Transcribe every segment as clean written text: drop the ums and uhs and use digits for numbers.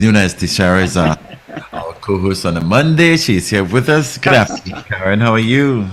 Nunez Tesheira is our co-host on a Monday. She's here with us. Good afternoon, Karen. How are you?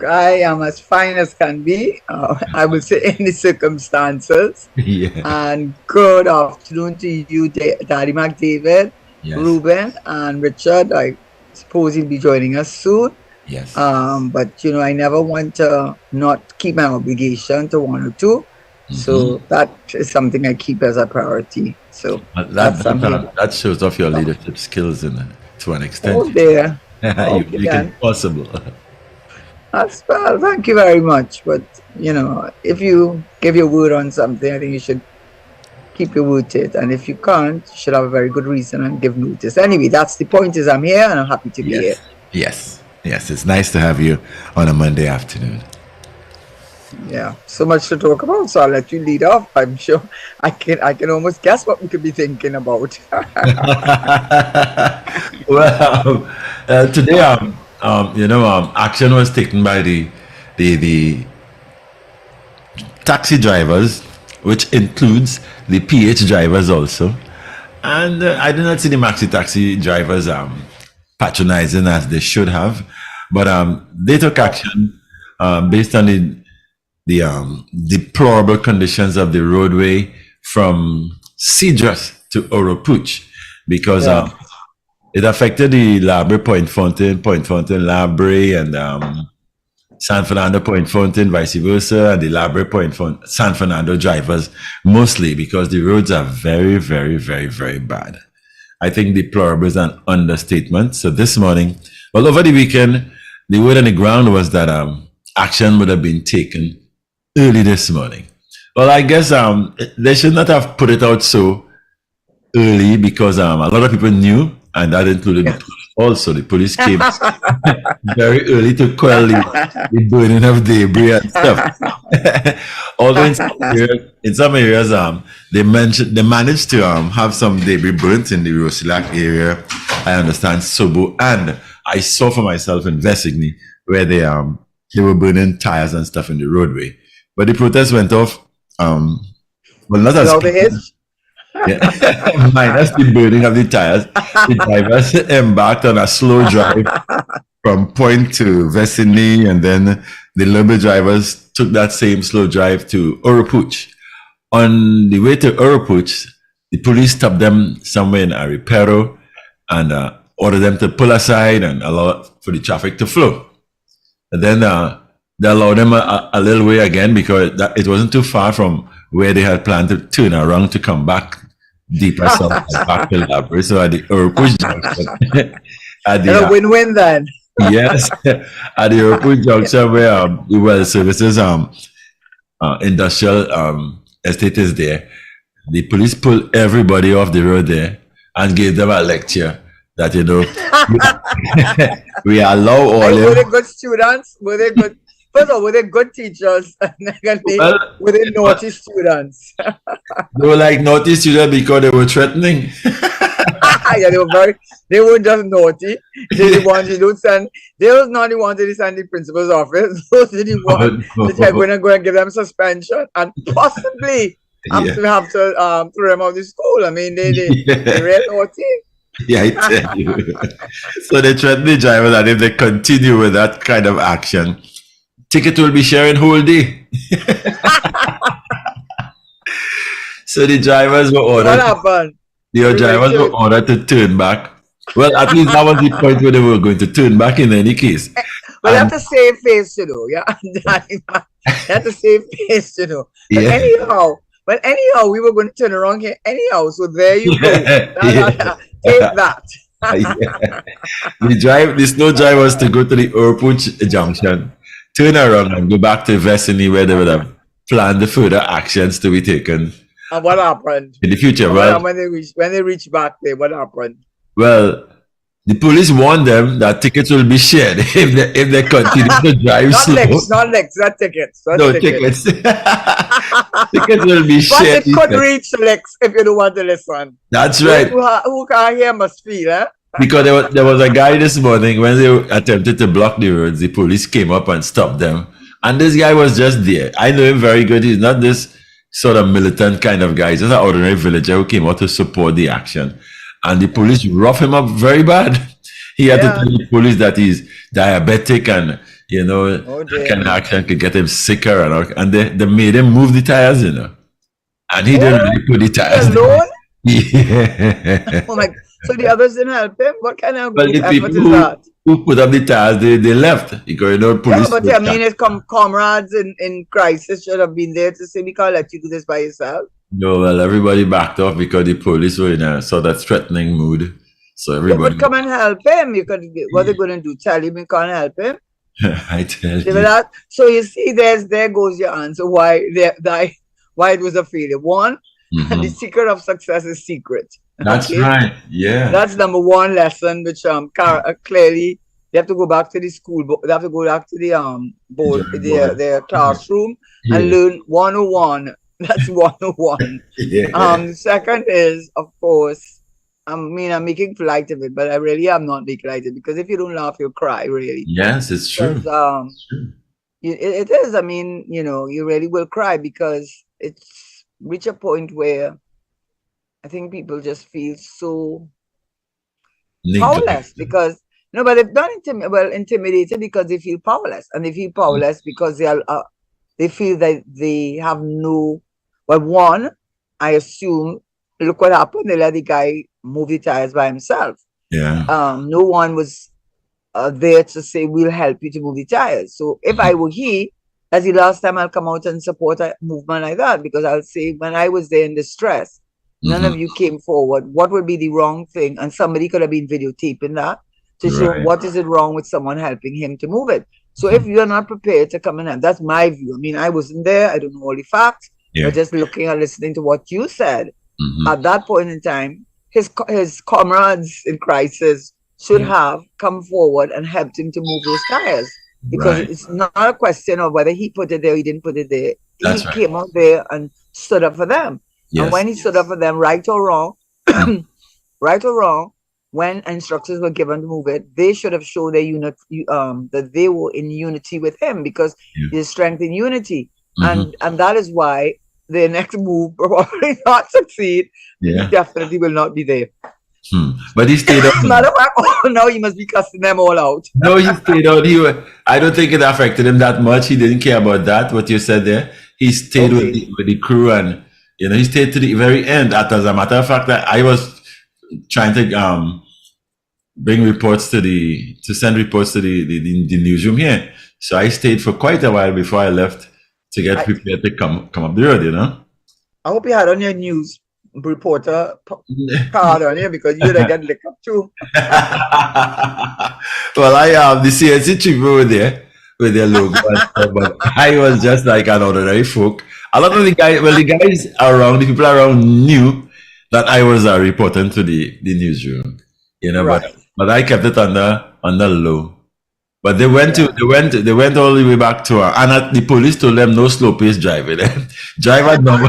I am as fine as can be, I would say, in the circumstances. Yeah. And good afternoon to you, Daddy McDavid, Yes. Ruben, and Richard. I suppose he'll be joining us soon. Yes. But, I never want to not keep my obligation to one or two. So that is something I keep as a priority. So That shows off your leadership skills to an extent. Oh, there. You make it possible. Well, thank you very much. But, if you give your word on something, I think you should keep your word to it. And if you can't, you should have a very good reason and give notice. Anyway, that's the point is I'm here and I'm happy to be here. Yes. It's nice to have you on a Monday afternoon. Yeah, so much to talk about. So I'll let you lead off. I'm sure I can almost guess what we could be thinking about. Well, today, action was taken by the taxi drivers, which includes the PH drivers also. And I did not see the maxi taxi drivers patronizing as they should have, but they took action based on the deplorable conditions of the roadway from Cedrus to Oropuch, because it affected the Labre Point Fountain, Labre, and San Fernando Point Fountain, vice versa, and the Labre Point San Fernando drivers mostly, because the roads are very, very, very, very bad. I think deplorable is an understatement. So this morning, well, over the weekend, the word on the ground was that action would have been taken early this morning. Well, I guess they should not have put it out so early, because a lot of people knew, and that included also the police came very early to quell the burning of debris and stuff. Although in some areas, they managed to have some debris burnt in the Rosilac area. I understand Sobo, and I saw for myself in Vesigny where they were burning tires and stuff in the roadway. But the protest went off. Well, not as minus the burning of the tires. The drivers embarked on a slow drive from Point to Vesigny, and then the Lumber drivers took that same slow drive to Oropuch. On the way to Oropuch, the police stopped them somewhere in Aripero and ordered them to pull aside and allow for the traffic to flow. And then they allowed them a little way again, because it wasn't too far from where they had planned to turn around to come back deeper south back to Labre. So at the Oropuch junction, a win-win then. Yes, at the Oropuch junction where the well services industrial estate is there, the police pulled everybody off the road there and gave them a lecture that we allow all. Were they good students? Were they good? First of all, were they good teachers? Were they naughty students? They were like naughty students because they were threatening. Yeah, they weren't just naughty. They wanted to send, they was not the wanted to send the principal's office. Those are the ones that are going to give them suspension and possibly have to throw them out of the school. I mean, they're real naughty. Yeah, I tell you. So they threatened the driver that if they continue with that kind of action, ticket will be sharing whole day. So the drivers were ordered. What happened? The drivers were ordered to turn back. Well, at least that was the point where they were going to turn back in any case. Well, that's a safe face, yeah. That's a safe face, But anyhow, we were going to turn around here anyhow. So there you go. Take that. The slow drive was to go to the Oropuch junction, turn around and go back to Vesigny, where they would have planned the further actions to be taken. And what happened in the future? When they reached back there, what happened? Well, the police warned them that tickets will be shared if they continue to drive slow. Not tickets. Tickets. Tickets will be shared. But it could reach licks if you don't want to listen. That's right. Who can't hear must feel, eh? Because there was a guy this morning, when they attempted to block the roads, the police came up and stopped them. And this guy was just there. I know him very good. He's not this sort of militant kind of guy. He's just an ordinary villager who came out to support the action. and the police rough him up very bad. He had to tell the police that he's diabetic and that kind of action could get him sicker and they made him move the tires, and he didn't really put the tires alone. Yeah. Oh my! So the others didn't help him. What kind of Well, group the effort people is that? who put up the tires, they left because police. Yeah, but I mean, his comrades in crisis should have been there to say, "We can't let you do this by yourself." No, well, everybody backed off because the police were in a sort of threatening mood. So everybody would come and help him. You could. What they're going to do? Tell him you can't help him. I tell you. So you see, there goes your answer. Why it was a failure. One, the secret of success is secret. That's right. Yeah. That's number one lesson, which clearly they have to go back to the school. They have to go back to the board, their classroom, and learn 101. That's 101. The second is, of course, I'm making light of it, but I really am not making light of it, because if you don't laugh, you'll cry, really. Yes, it's true. It's true. It is. I mean, you really will cry, because it's reached a point where I think people just feel so powerless, because but they've not intimidated because they feel powerless, and they feel powerless because they feel that they have no. Well, one, I assume, look what happened. They let the guy move the tires by himself. Yeah. No one was there to say, we'll help you to move the tires. So if I were that's the last time I'll come out and support a movement like that, because I'll say, when I was there in distress, none of you came forward. What would be the wrong thing? And somebody could have been videotaping that to show what is it wrong with someone helping him to move it. So if you're not prepared to come and help, that's my view. I mean, I wasn't there. I don't know all the facts. But just looking and listening to what you said, at that point in time, his comrades in crisis should have come forward and helped him to move those tires. Because it's not a question of whether he put it there or he didn't put it there. He came out there and stood up for them. Yes. And when he stood up for them, right or wrong, when instructions were given to move it, they should have shown their that they were in unity with him, because there's strength in unity. And that is why the next move will probably not succeed. He definitely will not be there. But he stayed out. Now he must be cussing them all out. No, he stayed out. I don't think it affected him that much. He didn't care about that, what you said there. He stayed with the crew, and he stayed to the very end. As a matter of fact, I was trying to send reports to the newsroom here. So I stayed for quite a while before I left to get prepared to come up the road, I hope you had on your news reporter card on here, because you'd have get licked up too. Well, the CNC tribute were there with their logo and stuff, but I was just like an ordinary folk. A lot of the guys around, the people around knew that I was reporting to the newsroom, but I kept it under low. But they went all the way back to her, and the police told them no slow pace driving. Drive at number.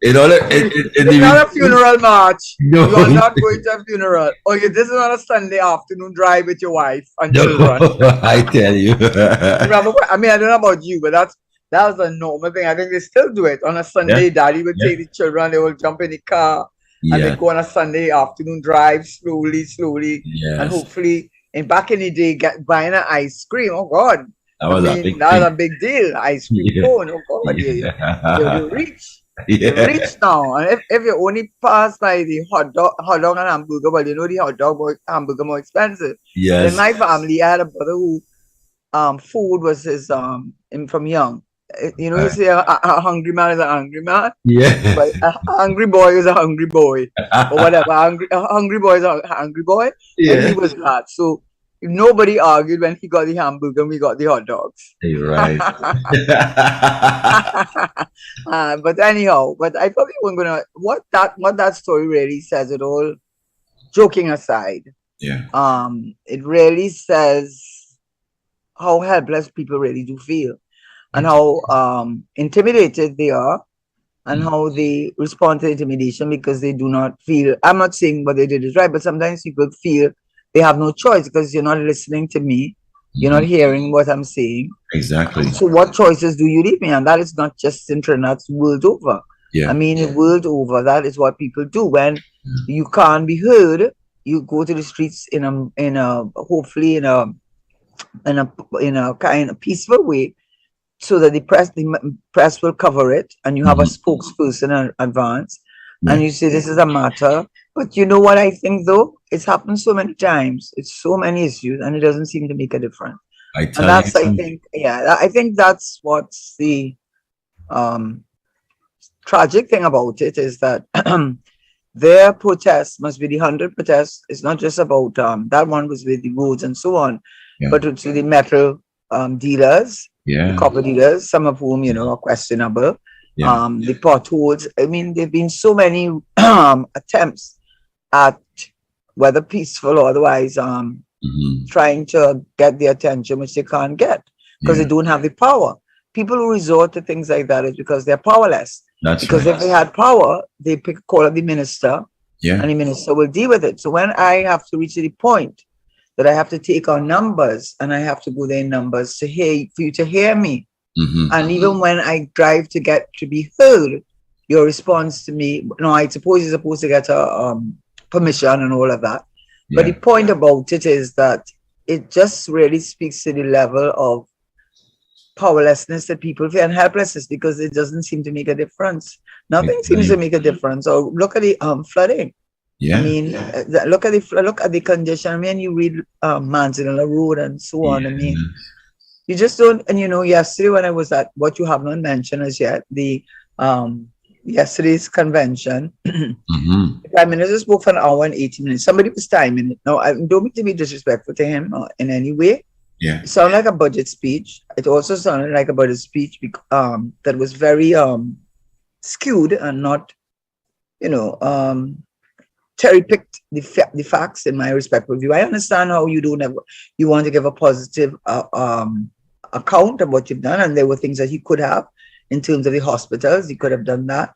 It's not a funeral march. No. You are not going to a funeral. Okay, this is not a Sunday afternoon drive with your wife and children. I tell you. I mean, I don't know about you, but that was a normal thing. I think they still do it on a Sunday. Daddy would take the children, they will jump in the car, and they go on a Sunday afternoon drive slowly, and hopefully. And back in the day, buying an ice cream, oh God, that was a big deal. Ice cream cone, oh God, you're rich. You're rich now. And if you only pass by the hot dog and hamburger, well, the hot dog hamburger more expensive. Yes. In my family, I had a brother who food was his from young. You say a hungry man is a hungry man. Yeah. But a hungry boy is a hungry boy. Or whatever. A hungry boy is a hungry boy. Yeah. And he was that. So nobody argued when he got the hamburger and we got the hot dogs. You're right. But anyhow, I probably wasn't gonna what that story really says it all, joking aside. Yeah. It really says how helpless people really do feel. And how intimidated they are, and how they respond to intimidation because they do not feel. I'm not saying what they did is right, but sometimes people feel they have no choice because you're not listening to me, you're not hearing what I'm saying. Exactly. So what choices do you leave me? And that is not just in Trinidad, it's world over. Yeah. I mean, world over, that is what people do when You can't be heard. You go to the streets hopefully in a kind of peaceful way, so that the press will cover it, and you have a spokesperson in advance, and Yeah. you say this is a matter. But you know what I think though? It's happened so many times. It's so many issues, and it doesn't seem to make a difference. I And tell you that's, I something. think, yeah, I think that's what's the um, tragic thing about it, is that their protests must be the 100 protests. It's not just about that one was with the roads and so on, Yeah. but it's with the metal dealers, the Yeah. copper dealers, some of whom, are questionable. Yeah. The potholes. I mean, there've been so many attempts at, whether peaceful or otherwise, trying to get the attention which they can't get because Yeah. they don't have the power. People who resort to things like that is because they're powerless. That's Because right. if they had power, they call up the minister, Yeah. and the minister will deal with it. So when I have to reach the point that I have to take on numbers, and I have to go there in numbers for you to hear me, and even when I drive to get to be heard, your response to me, no, I suppose you're supposed to get a permission and all of that. But the Yeah. point about it is that it just really speaks to the level of powerlessness that people feel, and helplessness, because it doesn't seem to make a difference. I Nothing tell seems to you. make a difference. Or look at the flooding. I Yeah. mean, look at the condition. I mean, you read Manzanilla Road and so on. I mean, Yeah. you just don't. And yesterday when I was at what you have not mentioned as yet, the yesterday's convention, Mm-hmm. the Prime Minister spoke for an hour and 80 minutes. Somebody was timing it. Now, I don't mean to be disrespectful to him in any way. Yeah. It sounded like a budget speech. It also sounded like a budget speech that was very skewed and not, cherry picked the facts, in my respectful view. I understand how you want to give a positive account of what you've done, and there were things that he could have in terms of the hospitals. He could have done that.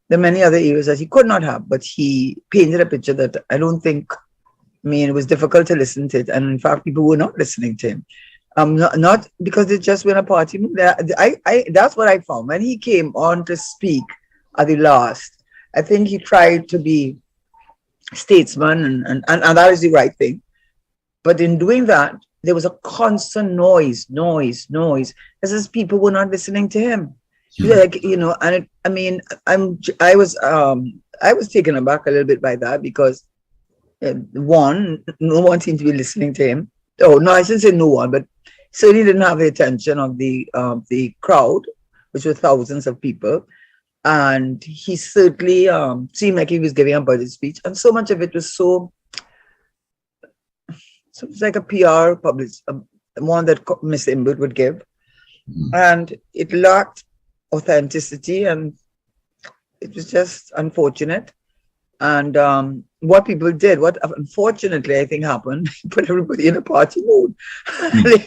There are many other areas that he could not have, but he painted a picture that I don't think. I mean, it was difficult to listen to it, and in fact, people were not listening to him. Not because they just went a party mood. That's what I found when he came on to speak at the last. I think he tried to be statesman, and that is the right thing. But in doing that, there was a constant noise. As if people were not listening to him. Like, and I mean, I was taken aback a little bit by that, because one, no one seemed to be listening to him. Oh no, I shouldn't say no one, but certainly didn't have the attention of the crowd, which were thousands of people. And he certainly seemed like he was giving a budget speech, and so much of it was so it's like a PR public, one that Miss Imbert would give, and it lacked authenticity, and it was just unfortunate. And what people did, what unfortunately I think happened, put everybody in a party mood. They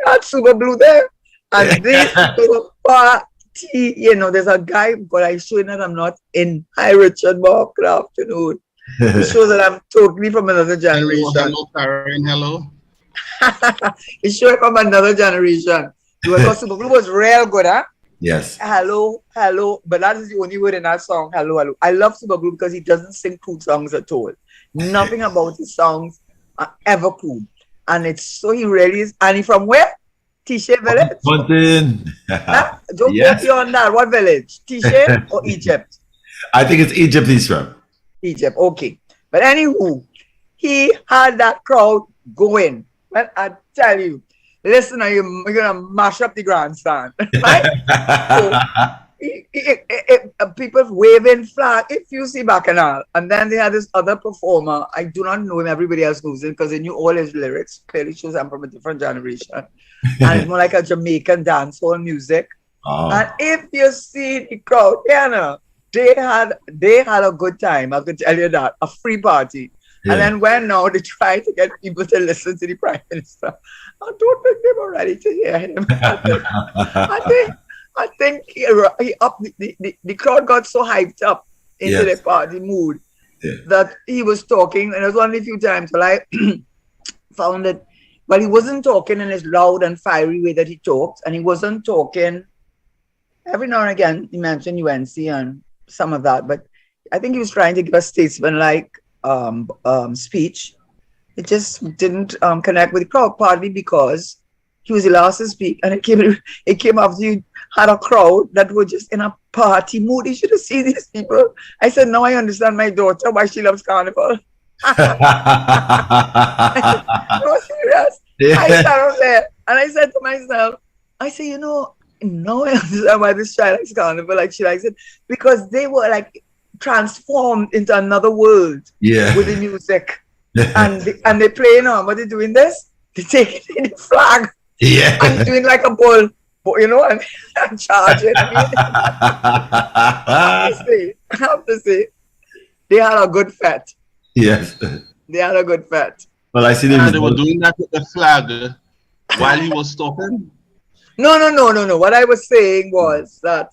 had Super Blue there, and they were party. There's a guy, but I show that I'm not in. Hi, Richard Bob. Good afternoon. It shows that I'm totally from another generation. Hello, Karen. Hello. It's showing from another generation. Because Super Blue was real good, huh? Yes. Hello. But that is the only word in that song. Hello. I love Super Blue because he doesn't sing cool songs at all. Nothing about his songs are ever cool. And it's so he really is. And he from where? Tisha village? Mountain. Don't Yes. go beyond that. What village? Tisha or Egypt? I think it's Egypt he's from. Egypt. Okay. But anywho, he had that crowd going. But I tell you, listen, you're going to mash up the grandstand. Right? So, people waving flag, if you see Bacchanal. And then they had this other performer. I do not know him. Everybody else knows him because they knew all his lyrics. Clearly shows I'm from a different generation. And it's more like a Jamaican dancehall music. Oh. And if you see the crowd, they had a good time. I could tell you that. A free party. Yeah. And then when now they try to get people to listen to the Prime Minister, I don't think they were ready to hear him. I think he up the crowd got so hyped up into the party mood that he was talking, and it was only a few times till I found that he wasn't talking in his loud and fiery way that he talked, and he wasn't talking every now and again. He mentioned UNC and some of that, but I think he was trying to give a statesman-like speech. It just didn't connect with the crowd, partly because he was the last to speak, and it came after you had a crowd that were just in a party mood. You should have seen these people. I said, now I understand my daughter why she loves carnival. No, serious. I Yeah. sat up there and I said to myself, I say, now I understand why this child likes carnival, like she likes it, because they were like transformed into another world Yeah. with the music. And they playing on, but they're doing this, they take it in the flag Yeah. and doing like a bull, and charging. I have to say, they had a good fete. Yes. They had a good fete. Well, I see the And they were result. doing that with the flag while he was talking. No. What I was saying was that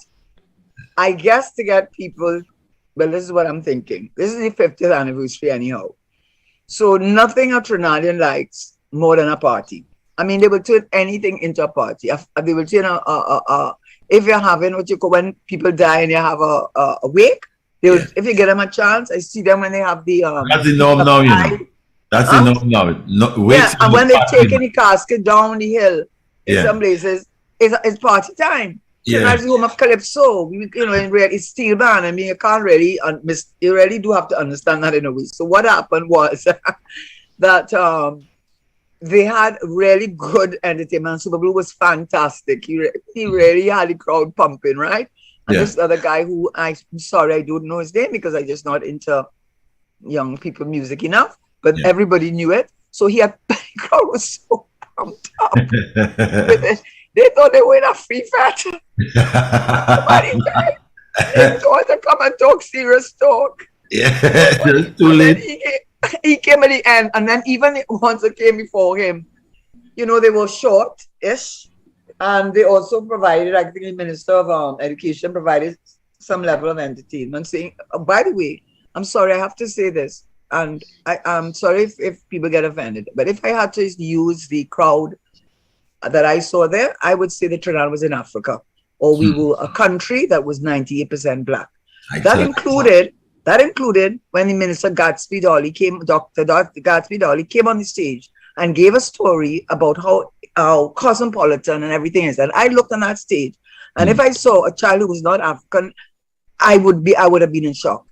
I guess to get people, well, this is what I'm thinking. This is the 50th anniversary anyhow. So nothing a Trinidadian likes more than a party. I mean, they will turn anything into a party. They will turn if you're having what you call when people die and you have a wake, they will, if you get them a chance, I see them when they have the That's the norm now, you know. That's the norm now. No, yeah, and when they're taking the casket down the hill in some places, it's party time. So Yeah. that's the home of Calypso. It's steel band. I mean, you can't really, you really do have to understand that in a way. So what happened was that they had really good entertainment. Super Blue was fantastic. He really had the crowd pumping, right? And this other guy who I'm sorry, I don't know his name because I just not into young people music enough, but everybody knew it. So the crowd was so pumped up with it. They thought they were in a free fat. Nobody died. They thought to come and talk serious talk. Yeah, just too late. He came at the end, and then even the ones that came before him, they were short-ish, and they also provided, I think the Minister of Education provided some level of entertainment, saying, by the way, I'm sorry, I have to say this, and I'm sorry if people get offended, but if I had to use the crowd that I saw there, I would say that Trinidad was in Africa, or we were a country that was 98% black. That included when the Minister Gatsby Dolly came, Dr. Gatsby Dolly came on the stage and gave a story about how cosmopolitan and everything is. And I looked on that stage, and if I saw a child who was not African, I would have been in shock.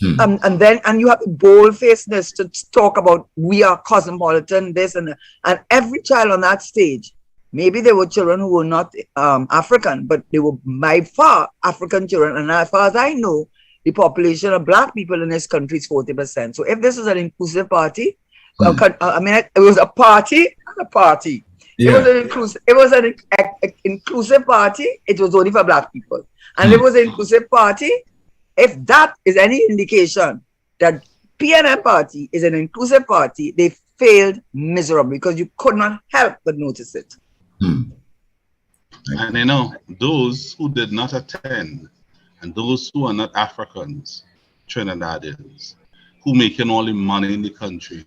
And you have the bold-facedness to talk about we are cosmopolitan, this and that. And every child on that stage, maybe there were children who were not African, but they were by far African children. And as far as I know, the population of black people in this country is 40%. So if this is an inclusive party, I mean, it was a party. Yeah. It was an inclusive party. It was only for black people. And it was an inclusive party. If that is any indication that PNM party is an inclusive party, they failed miserably because you could not help but notice it. And those who did not attend and those who are not Africans, Trinidadians, who making all the money in the country,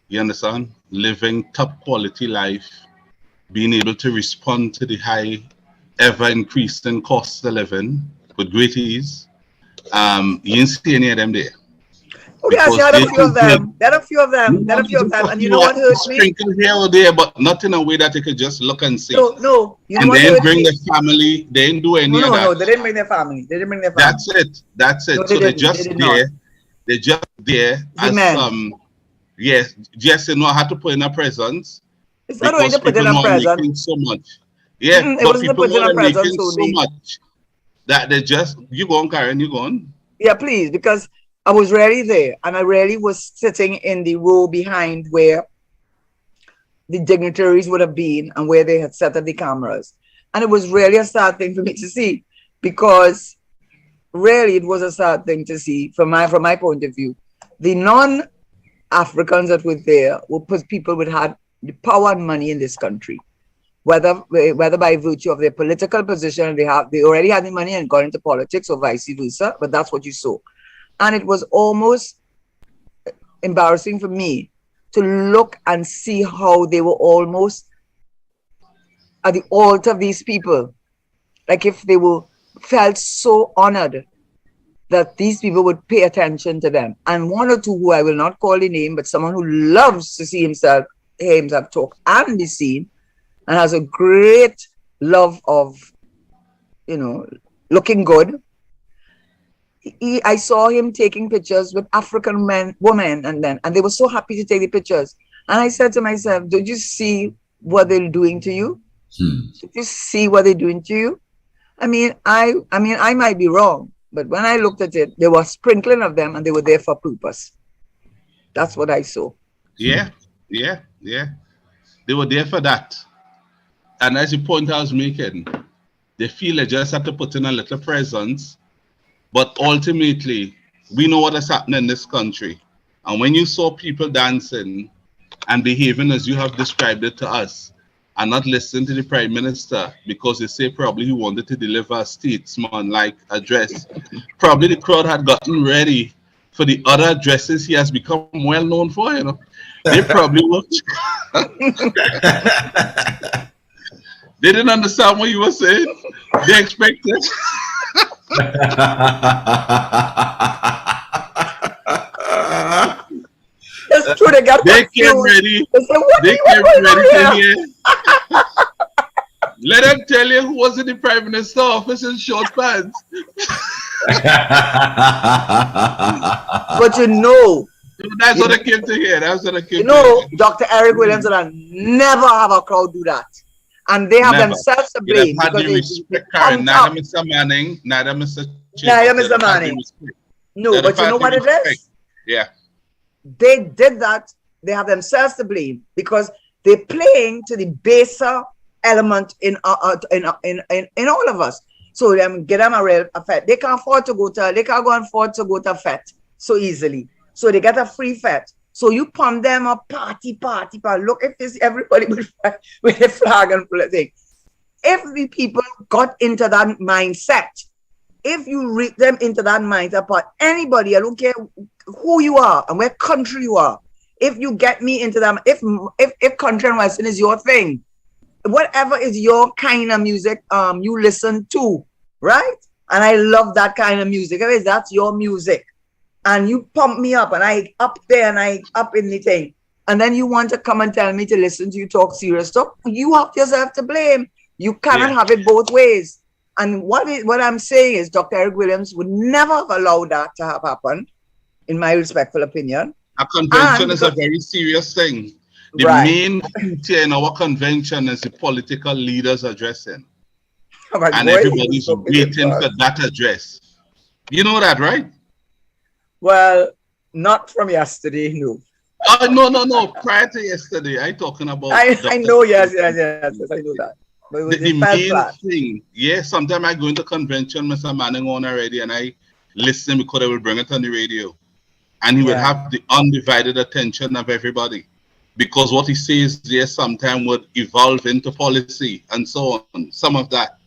you understand? Living top quality life, being able to respond to the high ever increasing cost of living with great ease. You didn't see any of them there. Okay, I had a few of them. There are a few of them. And you know what hurt me? Sprinkle here or there, but not in a way that you could just look and see. No. And they didn't bring their family. They didn't do any of that. No, they didn't bring their family. That's it. No, so they're just there. They're just there as just I had to put in a presence. It's not only to put in a presence. So much. Yeah, but people are making so much that they just you go on, Karen, you go on. Yeah, please, because I was really there, and I really was sitting in the row behind where the dignitaries would have been and where they had set up the cameras. And it was really a sad thing for me to see, because really it was a sad thing to see from my point of view. The non-Africans that were there were people who had the power and money in this country, whether by virtue of their political position, they already had the money and got into politics, or vice versa, but that's what you saw. And it was almost embarrassing for me to look and see how they were almost at the altar of these people. Like if they felt so honored that these people would pay attention to them. And one or two who I will not call the name, but someone who loves to see himself, hear himself talk and be seen, and has a great love of, looking good. I saw him taking pictures with African women, and they were so happy to take the pictures. And I said to myself, "Did you see what they're doing to you? Did you see what they're doing to you?" I mean, I might be wrong, but when I looked at it, there was sprinkling of them, and they were there for purpose. That's what I saw. Yeah. They were there for that. And as the point I was making, they feel they just have to put in a little presence. But ultimately, we know what is happening in this country. And when you saw people dancing and behaving as you have described it to us, and not listening to the Prime Minister because they say probably he wanted to deliver a statesman-like address, probably the crowd had gotten ready for the other addresses he has become well known for, They probably watched. They didn't understand what you were saying. They expected. It's true, they came ready. They came ready to hear. Let them tell you who was in the Prime Minister's office in short pants. But that's what I came to hear. That's what I came to hear. Dr. Eric Williams will never have a crowd do that. And they have themselves to blame. Neither Mr. Manning, neither Mr. Manning. No, but you know what it is? Yeah. They did that. They have themselves to blame because they're playing to the baser element in all of us. So get them a fete. They can't go and afford to go to a fete so easily. So they get a free fete. So you pump them up, party. Look, if it's everybody with a flag and thing. If the people got into that mindset, if you read them into that mindset, but anybody, I don't care who you are and what country you are, if you get me into them, if country and western is your thing, whatever is your kind of music, you listen to, right? And I love that kind of music. Anyways, that's your music. And you pump me up and I up there and I up in the thing. And then you want to come and tell me to listen to you talk serious stuff. You have yourself to blame. You cannot have it both ways. And what I'm saying is Dr. Eric Williams would never have allowed that to have happened, in my respectful opinion. A convention is a very serious thing. The main feature in our convention is the political leaders addressing. And everybody's waiting for that address. You know that, right? Well, not from yesterday, no. No. Prior to yesterday, I'm talking about. I know, yes, I know that. But the main thing, sometimes I go into convention, Mr. Manning on already, and I listen because I will bring it on the radio. And he will have the undivided attention of everybody. Because what he says there sometimes would evolve into policy and so on, some of that,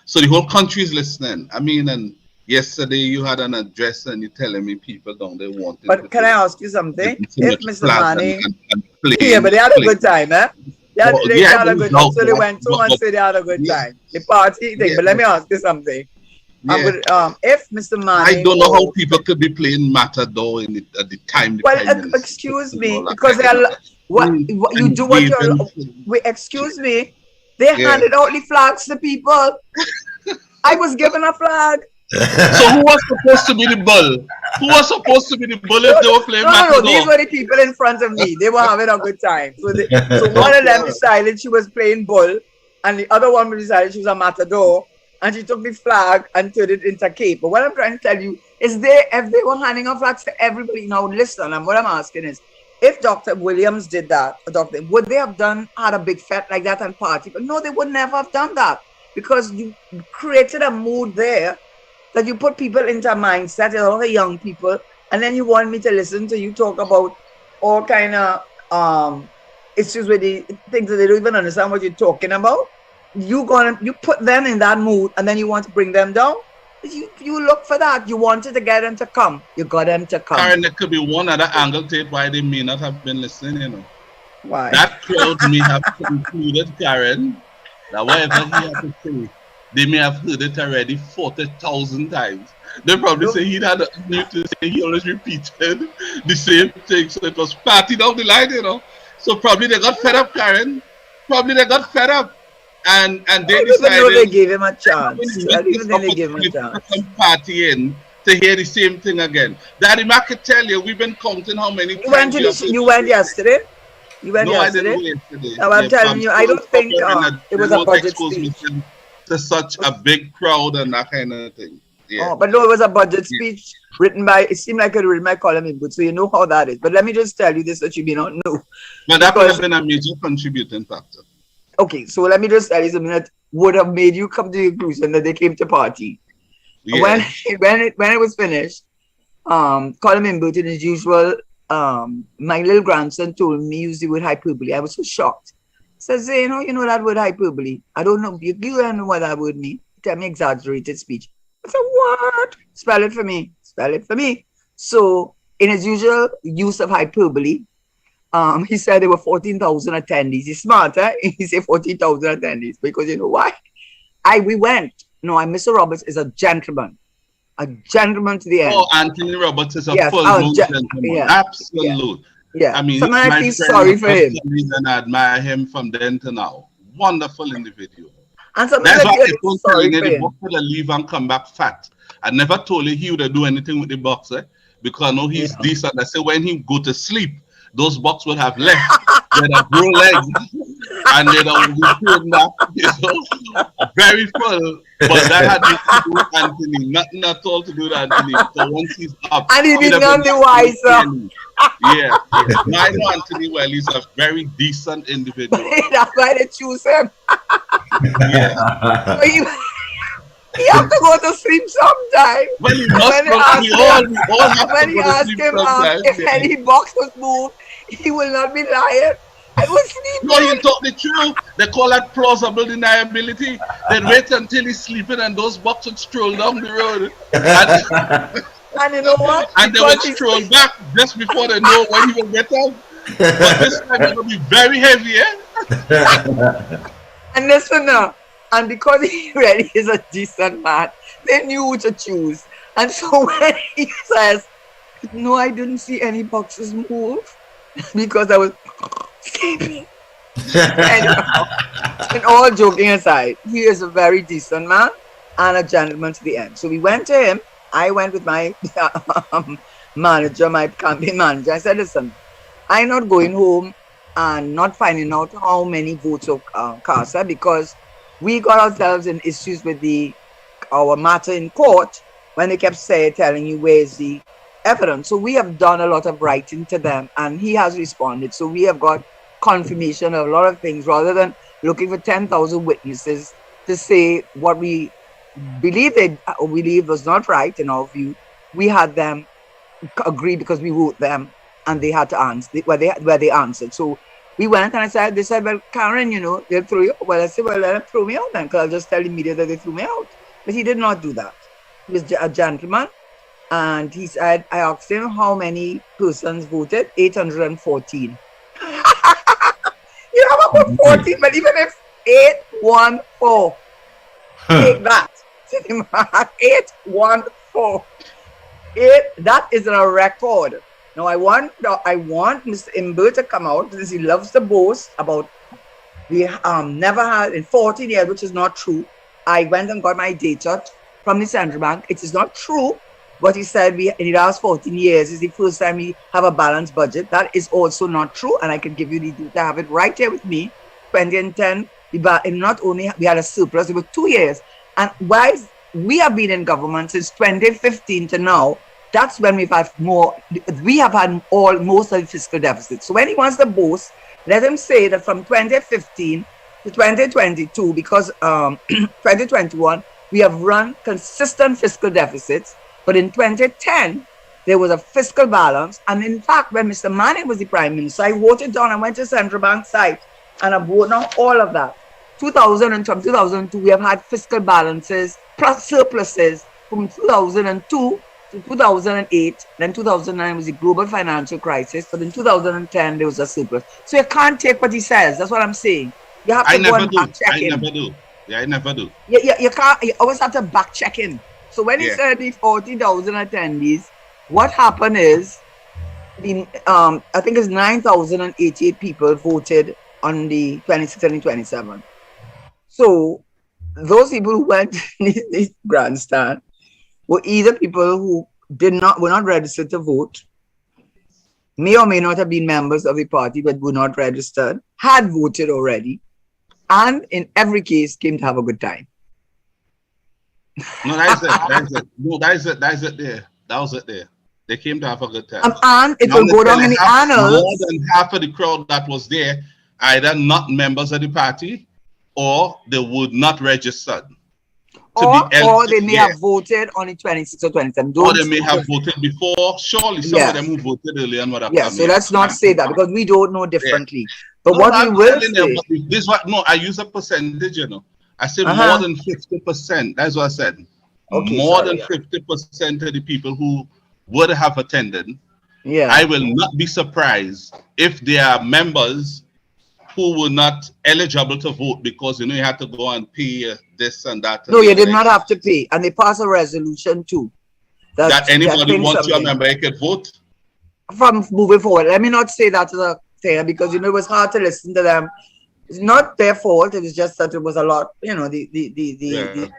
So the whole country is listening. I mean, and yesterday you had an address and you're telling me people don't they want it. But can I ask you something? If Mr. Manning, but they had a good time, eh? They had a good time. So they went to and said they had a good time. The party thing. But let me ask you something. If Mr. Manning, I don't know how people could be playing Matador at the time. Excuse me, because they are excuse me, they handed out the flags to people. I was given a flag. So who was supposed to be the bull? Who was supposed to be the bull if they were playing Matador? No, these were the people in front of me. They were having a good time. So one of them decided she was playing bull, and the other one decided she was a Matador. And she took the flag and turned it into a cape. But what I'm trying to tell you is if they were handing out flags to everybody, now listen, and what I'm asking is, if Dr. Williams did that, would they have had a big fete like that and party? But no, they would never have done that because you created a mood there that you put people into a mindset, a lot of young people, and then you want me to listen to you talk about all kind of issues with the things that they don't even understand what you're talking about. You put them in that mood and then you want to bring them down. You look for that. You wanted to get them to come. You got them to come. Karen, there could be one other angle to it why they may not have been listening, Why? That crowd may have concluded, Karen, that whatever he had to say they may have heard it already 40,000 times. They probably say he had new to say, he always repeated the same thing. So it was party down the line, you know. So probably they got fed up, Karen. Probably they got fed up. And they decided. I don't know they gave him a chance. I don't even think they gave him a chance. To come party in to hear the same thing again. Daddy, I can tell you, we've been counting how many times. You went yesterday? You went yesterday? I didn't go yesterday. No, I'm telling you, I don't think it was a budget speech. To such a big crowd and that kind of thing. Yeah. Oh, but no, it was a budget speech written by, it seemed like it written by Colin Inwood, so you know how that is. But let me just tell you this that you may not know. But that would have been a major contributing factor. Okay, so let me just tell you something that would have made you come to the conclusion that they came to party. Yeah. When it was finished, Colin Inwood, in his usual, my little grandson told me use the word hyperbole. I was so shocked. Says, you know that word hyperbole. I don't know. You don't know what that word means. Tell me exaggerated speech. I said, what? Spell it for me. Spell it for me. So, in his usual use of hyperbole, he said there were 14,000 attendees. He's smart, eh? He said 14,000 attendees. Because you know why? We went. No, Mr. Roberts is a gentleman. A gentleman to the end. Oh, Anthony Roberts is a full-blown gentleman. Yeah. Absolute. Yeah. I mean, I feel sorry for him. And I admire him from then to now. Wonderful individual. And that's why I don't tell you the box would leave and come back fat. I never told you he would do anything with the box, because I know he's decent. I say when he go to sleep, those box would have left. They'd have grown legs and they'd have been back, very full. But that had nothing to do with Anthony, nothing at all to do with Anthony. So once he's up, and he did none the wiser. Yeah. I know Anthony well. He's a very decent individual. That's why they choose him. Yeah. So he have to go to sleep sometime. When he asked him if any box was moved, he will not be lying. I was sleeping. No, he told the truth. They call that plausible deniability. They'd wait until he's sleeping and those boxes would stroll down the road. And you know what? And they would stroll back just before they know when he will get up. But this time it will be very heavy, And listen now, and because he really is a decent man, they knew who to choose. And so when he says, no, I didn't see any boxes move, because I was sleeping. Anyhow, and all joking aside, he is a very decent man and a gentleman to the end. So we went to him. I went with my manager, my campaign manager. I said, listen, I'm not going home and not finding out how many votes of CASA, because we got ourselves in issues with our matter in court when they kept telling you where's the evidence. So we have done a lot of writing to them and he has responded. So we have got confirmation of a lot of things rather than looking for 10,000 witnesses to say what we believe was not right in our view. We had them agree because we wrote them and they had to answer where they answered. So we went and they said, well, Karen, they'll throw you. Well, I said, well, let them throw me out then, because I'll just tell the media that they threw me out. But he did not do that. He was a gentleman. And he said, I asked him how many persons voted, 814. You have about 14, but even if 814, take that. 814. That is a record. Now I want Mr. Imber to come out because he loves to boast about we never had in 14 years, which is not true. I went and got my data from the Central Bank. It is not true. What he said in the last 14 years is the first time we have a balanced budget. That is also not true. And I can give you the data. I have it right here with me. 2010, not only we had a surplus, it was 2 years. And while we have been in government since 2015 to now, that's when we have had most of the fiscal deficit. So when he wants to boast, let him say that from 2015 to 2022, because 2021, we have run consistent fiscal deficits. But in 2010, there was a fiscal balance. And in fact, when Mr. Manning was the Prime Minister, I wrote it down. I went to Central Bank site and I wrote down all of that. 2002, we have had fiscal balances plus surpluses from 2002 to 2008. Then 2009 was the global financial crisis. But in 2010, there was a surplus. So you can't take what he says. That's what I'm saying. You have to go and check him. Yeah, I never do. You can't. You always have to back check in. So when he said the 40,000 attendees, what happened is, I think it's 9,088 people voted on the 26th and the 27th. So those people who went in this grandstand were either people who were not registered to vote, may or may not have been members of the party but were not registered, had voted already, and in every case came to have a good time. No, that is it. That is it. No, that is it. That is it there. That was it there. They came to have a good time. And it will go down in the annals. More than half of the crowd that was there, either not members of the party or they would not registered. Or they may have voted on the 26th or 27th. Or they may have voted before. Surely some of them who voted early on would have come. So let's not say that because we don't know differently. But what we will say... This what, no, I use a percentage, you know. I said more than 50%. That's what I said. Okay, more than 50% of the people who would have attended. Yeah. I will not be surprised if there are members who were not eligible to vote because, you know, you had to go and pay this and that. No, you did not have to pay. And they passed a resolution too. That anybody wants your member, you can vote? From moving forward. Let me not say that to the thing because, you know, it was hard to listen to them. It's not their fault. It was just that it was a lot, you know, the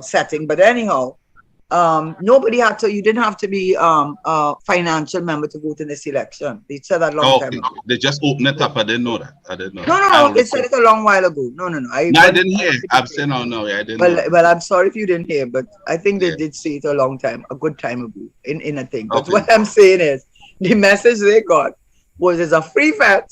setting. But anyhow, nobody had to. You didn't have to be a financial member to vote in this election. They said that long time ago. They just opened it up. I didn't know that. I didn't know. No. They said it a long while ago. No. I didn't hear. I'm saying no. I didn't. Well, I'm sorry if you didn't hear, but I think they did say it a long time, a good time ago in a thing. But what I'm saying is, the message they got was it's a free fete.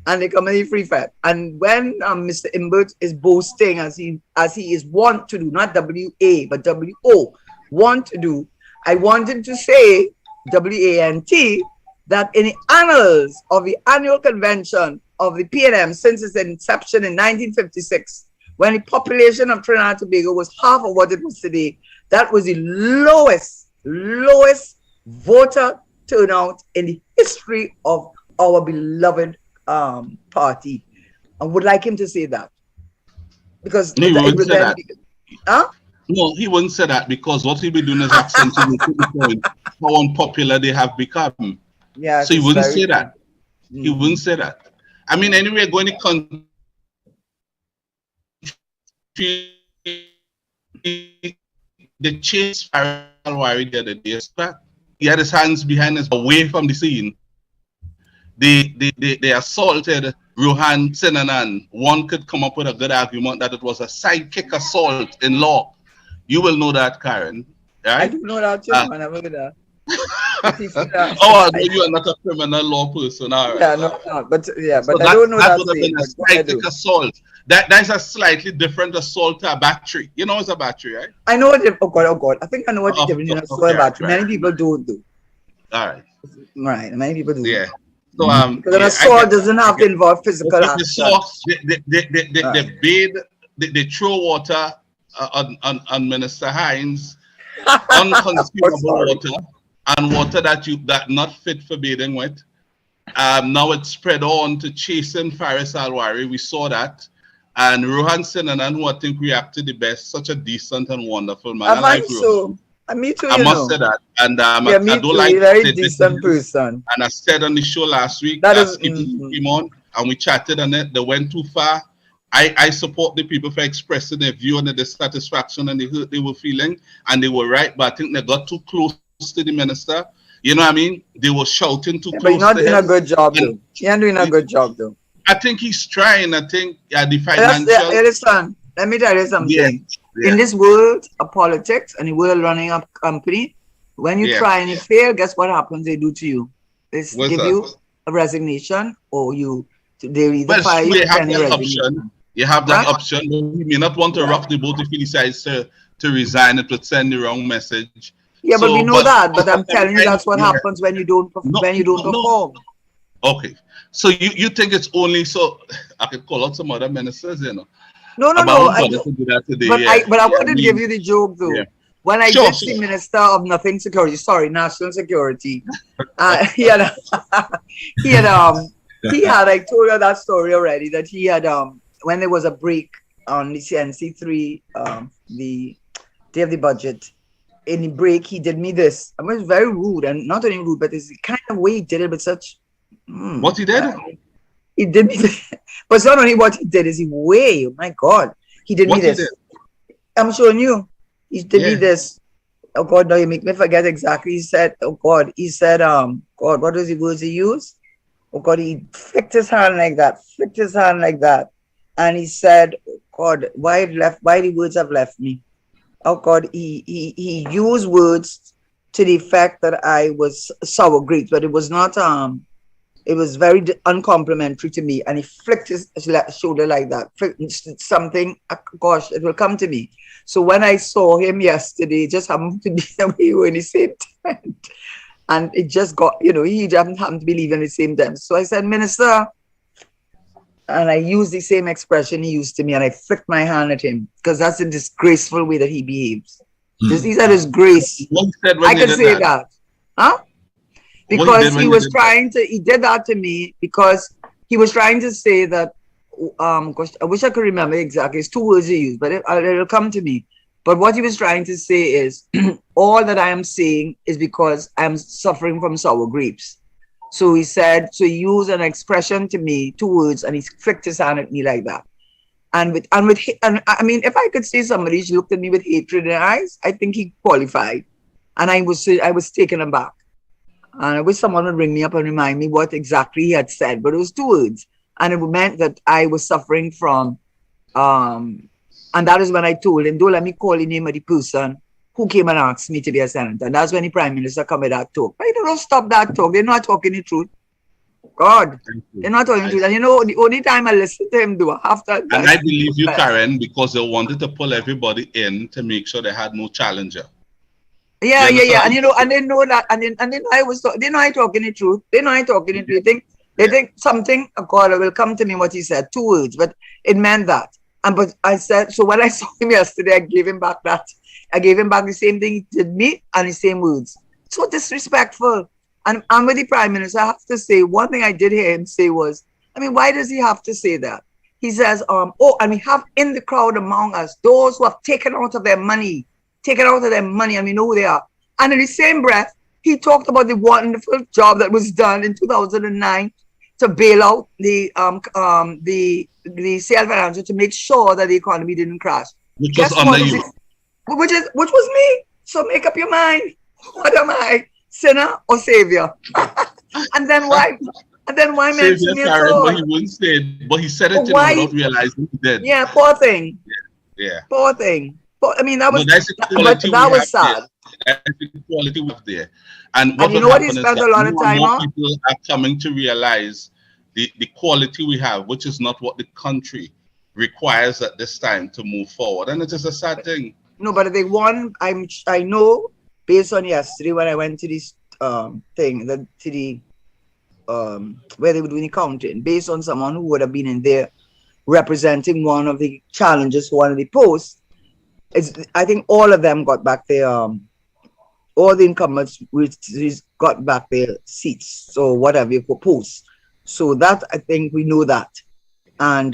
And they come in the free fete. And when Mr. Imbert is boasting, as he is wont to do, not W-A, but W-O, want to do, I wanted to say, W-A-N-T, that in the annals of the annual convention of the PNM since its inception in 1956, when the population of Trinidad and Tobago was half of what it was today, that was the lowest voter turnout in the history of our beloved party. I would like him to say that because no, he wouldn't say that. No, he wouldn't say that because what he'll be doing is accentuating the point how unpopular they have become. Yeah, so he wouldn't say that. He wouldn't say that. I mean, anyway, going to country, the chase Alwari the other day. He had his hands behind us, away from the scene. They assaulted Ruhan Sinanan. One could come up with a good argument that it was a sidekick assault in law. You will know that, Karen. Right? I do know that too, man. I remember that. Oh, you are not a criminal law person, all right. Yeah, no, but yeah, but so I don't know that. Would have been a sidekick assault. That's a slightly different assault to a battery. You know it's a battery, right? I know it. Oh God. I think I know what the difference is a battery. Many people don't do. All right. Right. Many people do. Yeah. So because an assault doesn't have to involve physical action. They throw water on Minister Hines, unconsumable water, and water that not fit for bathing with. Now it's spread on to chasing Faris Alwari. We saw that. And Rohan Sinanan, who I think reacted the best, such a decent and wonderful man. I think so. Me too, I must say that. And I don't like a very decent person. And I said on the show last week that came on and we chatted on it. They went too far. I support the people for expressing their view and the dissatisfaction and the hurt they were feeling. And they were right, but I think they got too close to the minister. You know what I mean? They were shouting too close. But you're not doing a good job, though. You're doing a good job, though. I think he's trying. I think the financial... Listen, let me tell you something. Yeah. In this world of politics and the world running a company, when you try and you fail, guess what happens? They do to you. They give you a resignation, or they either fire you or send you resignation. You have that option. You may not want to rock the boat if he decides to resign. It would send the wrong message. Yeah, but we know that. But I'm telling you, that's what happens when you don't perform. Okay, so you think it's only so? I could call out some other ministers, you know. No. But I wanted to give you the joke though. Yeah. When I did see Minister of National Security, he had I told you that story already, that he had when there was a break on the CNC3, the day of the budget, in the break, he did me this. I was very rude, and not only rude, but it's the kind of way he did it with such. What he did? He did me this. But it's not only what he did, is the way. Oh my God, he did What me this. he did? I'm showing you. He did me this. Oh God, now you make me forget exactly. He said, oh God, he said, God, what was the words he used? Oh God, he flicked his hand like that, and he said, oh God, why the words have left me? Oh God, he used words to the effect that I was sour grapes, but it was not, it was very uncomplimentary to me, and he flicked his shoulder like that, something, gosh, it will come to me. So when I saw him yesterday, it just happened to be we were in the same tent, and it just got, he happened to be leaving at the same time. So I said, Minister, and I used the same expression he used to me, and I flicked my hand at him, because that's a disgraceful way that he behaves. He said disgrace. I can say that. Huh? Because he did that to me because he was trying to say that, gosh, I wish I could remember exactly. It's 2 words he used, but it'll come to me. But what he was trying to say is, all that I am saying is because I'm suffering from sour grapes. So he said, so he used an expression to me, 2 words, and he flicked his hand at me like that. And I mean, if I could say somebody looked at me with hatred in their eyes, I think he qualified. And I was taken aback. And I wish someone would ring me up and remind me what exactly he had said, but it was 2 words. And it meant that I was suffering from, and that is when I told him, don't let me call the name of the person who came and asked me to be a senator. And that's when the Prime Minister come with that talk. But don't stop that talk. They're not talking the truth. God, they're not talking the truth. And the only time I listen to him do after. And I believe you, Karen, because they wanted to pull everybody in to make sure they had no challenger. Yeah. And they know that, and they know they know I talking the truth. They know I talking the truth. They think something, God, will come to me what he said, 2 words, but it meant that. But I said, so when I saw him yesterday, I gave him back that. I gave him back the same thing he did me and the same words. So disrespectful. And I'm with the Prime Minister. I have to say, one thing I did hear him say was, I mean, why does he have to say that? He says, and we have in the crowd among us those who have taken out of their money, and we know who they are. And in the same breath, he talked about the wonderful job that was done in 2009 to bail out the self-financial to make sure that the economy didn't crash. Which was under you. Which was me. So make up your mind. What am I, sinner or savior? and then why mention me at all? But he wouldn't say it, but he said it without realizing he did. Yeah, poor thing. Yeah. Poor thing. I mean, that was that was sad. That's the quality we have there. And you know what he spent a lot of time on? People are coming to realize the quality we have, which is not what the country requires at this time to move forward. And it is a sad thing. No, but they won. I know based on yesterday when I went to this thing, where they were doing the counting, based on someone who would have been in there representing one of the challenges for one of the posts. I think all of them got back their, all the incumbents got back their seats. So whatever you propose. So that, I think we know that. And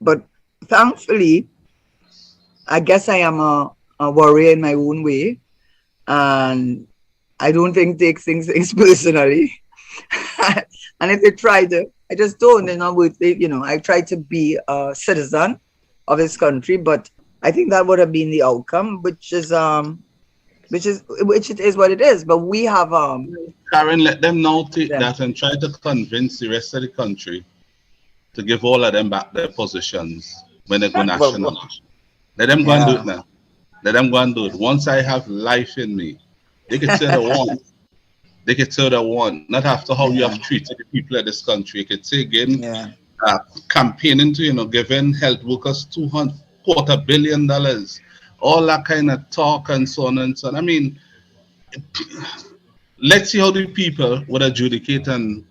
but thankfully, I guess I am a warrior in my own way. And I don't take things personally. And if they try to, I just don't, I try to be a citizen of this country, but I think that would have been the outcome, which it is what it is. But we have Karen, let them now take that and try to convince the rest of the country to give all of them back their positions when they go national. Let them go and do it now. Let them go and do it. Once I have life in me, they can say they want. They can say they want. Not after how you have treated the people of this country. You could say again, campaigning to, giving health workers $250 million, all that kind of talk and so on and so on. I mean, let's see how the people would adjudicate on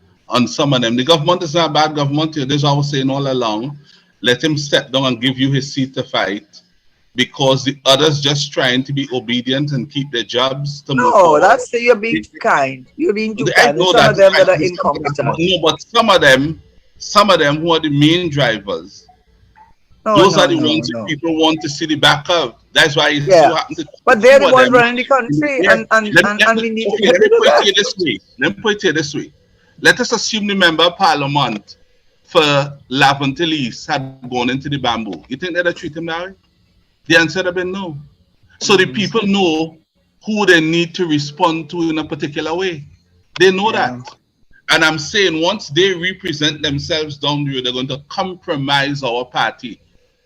some of them. The government is not a bad government. This is what I was saying all along. Let him step down and give you his seat to fight, because the others just trying to be obedient and keep their jobs to move forward. That's you're being too kind. You're being too kind. Some of them that are incompetent. No, but some of them who are the main drivers Those are the ones that people want to see the back of. That's why it's so happened to but they're the ones running the country, and we need to let get me rid of put it that. to you this way. Let me put it to you this way. Let us assume the member of parliament for Laventille East had gone into the bamboo. You think they'd have treated him that way? The answer would have been no. So the people know who they need to respond to in a particular way. They know that. And I'm saying once they represent themselves down the road, they're going to compromise our party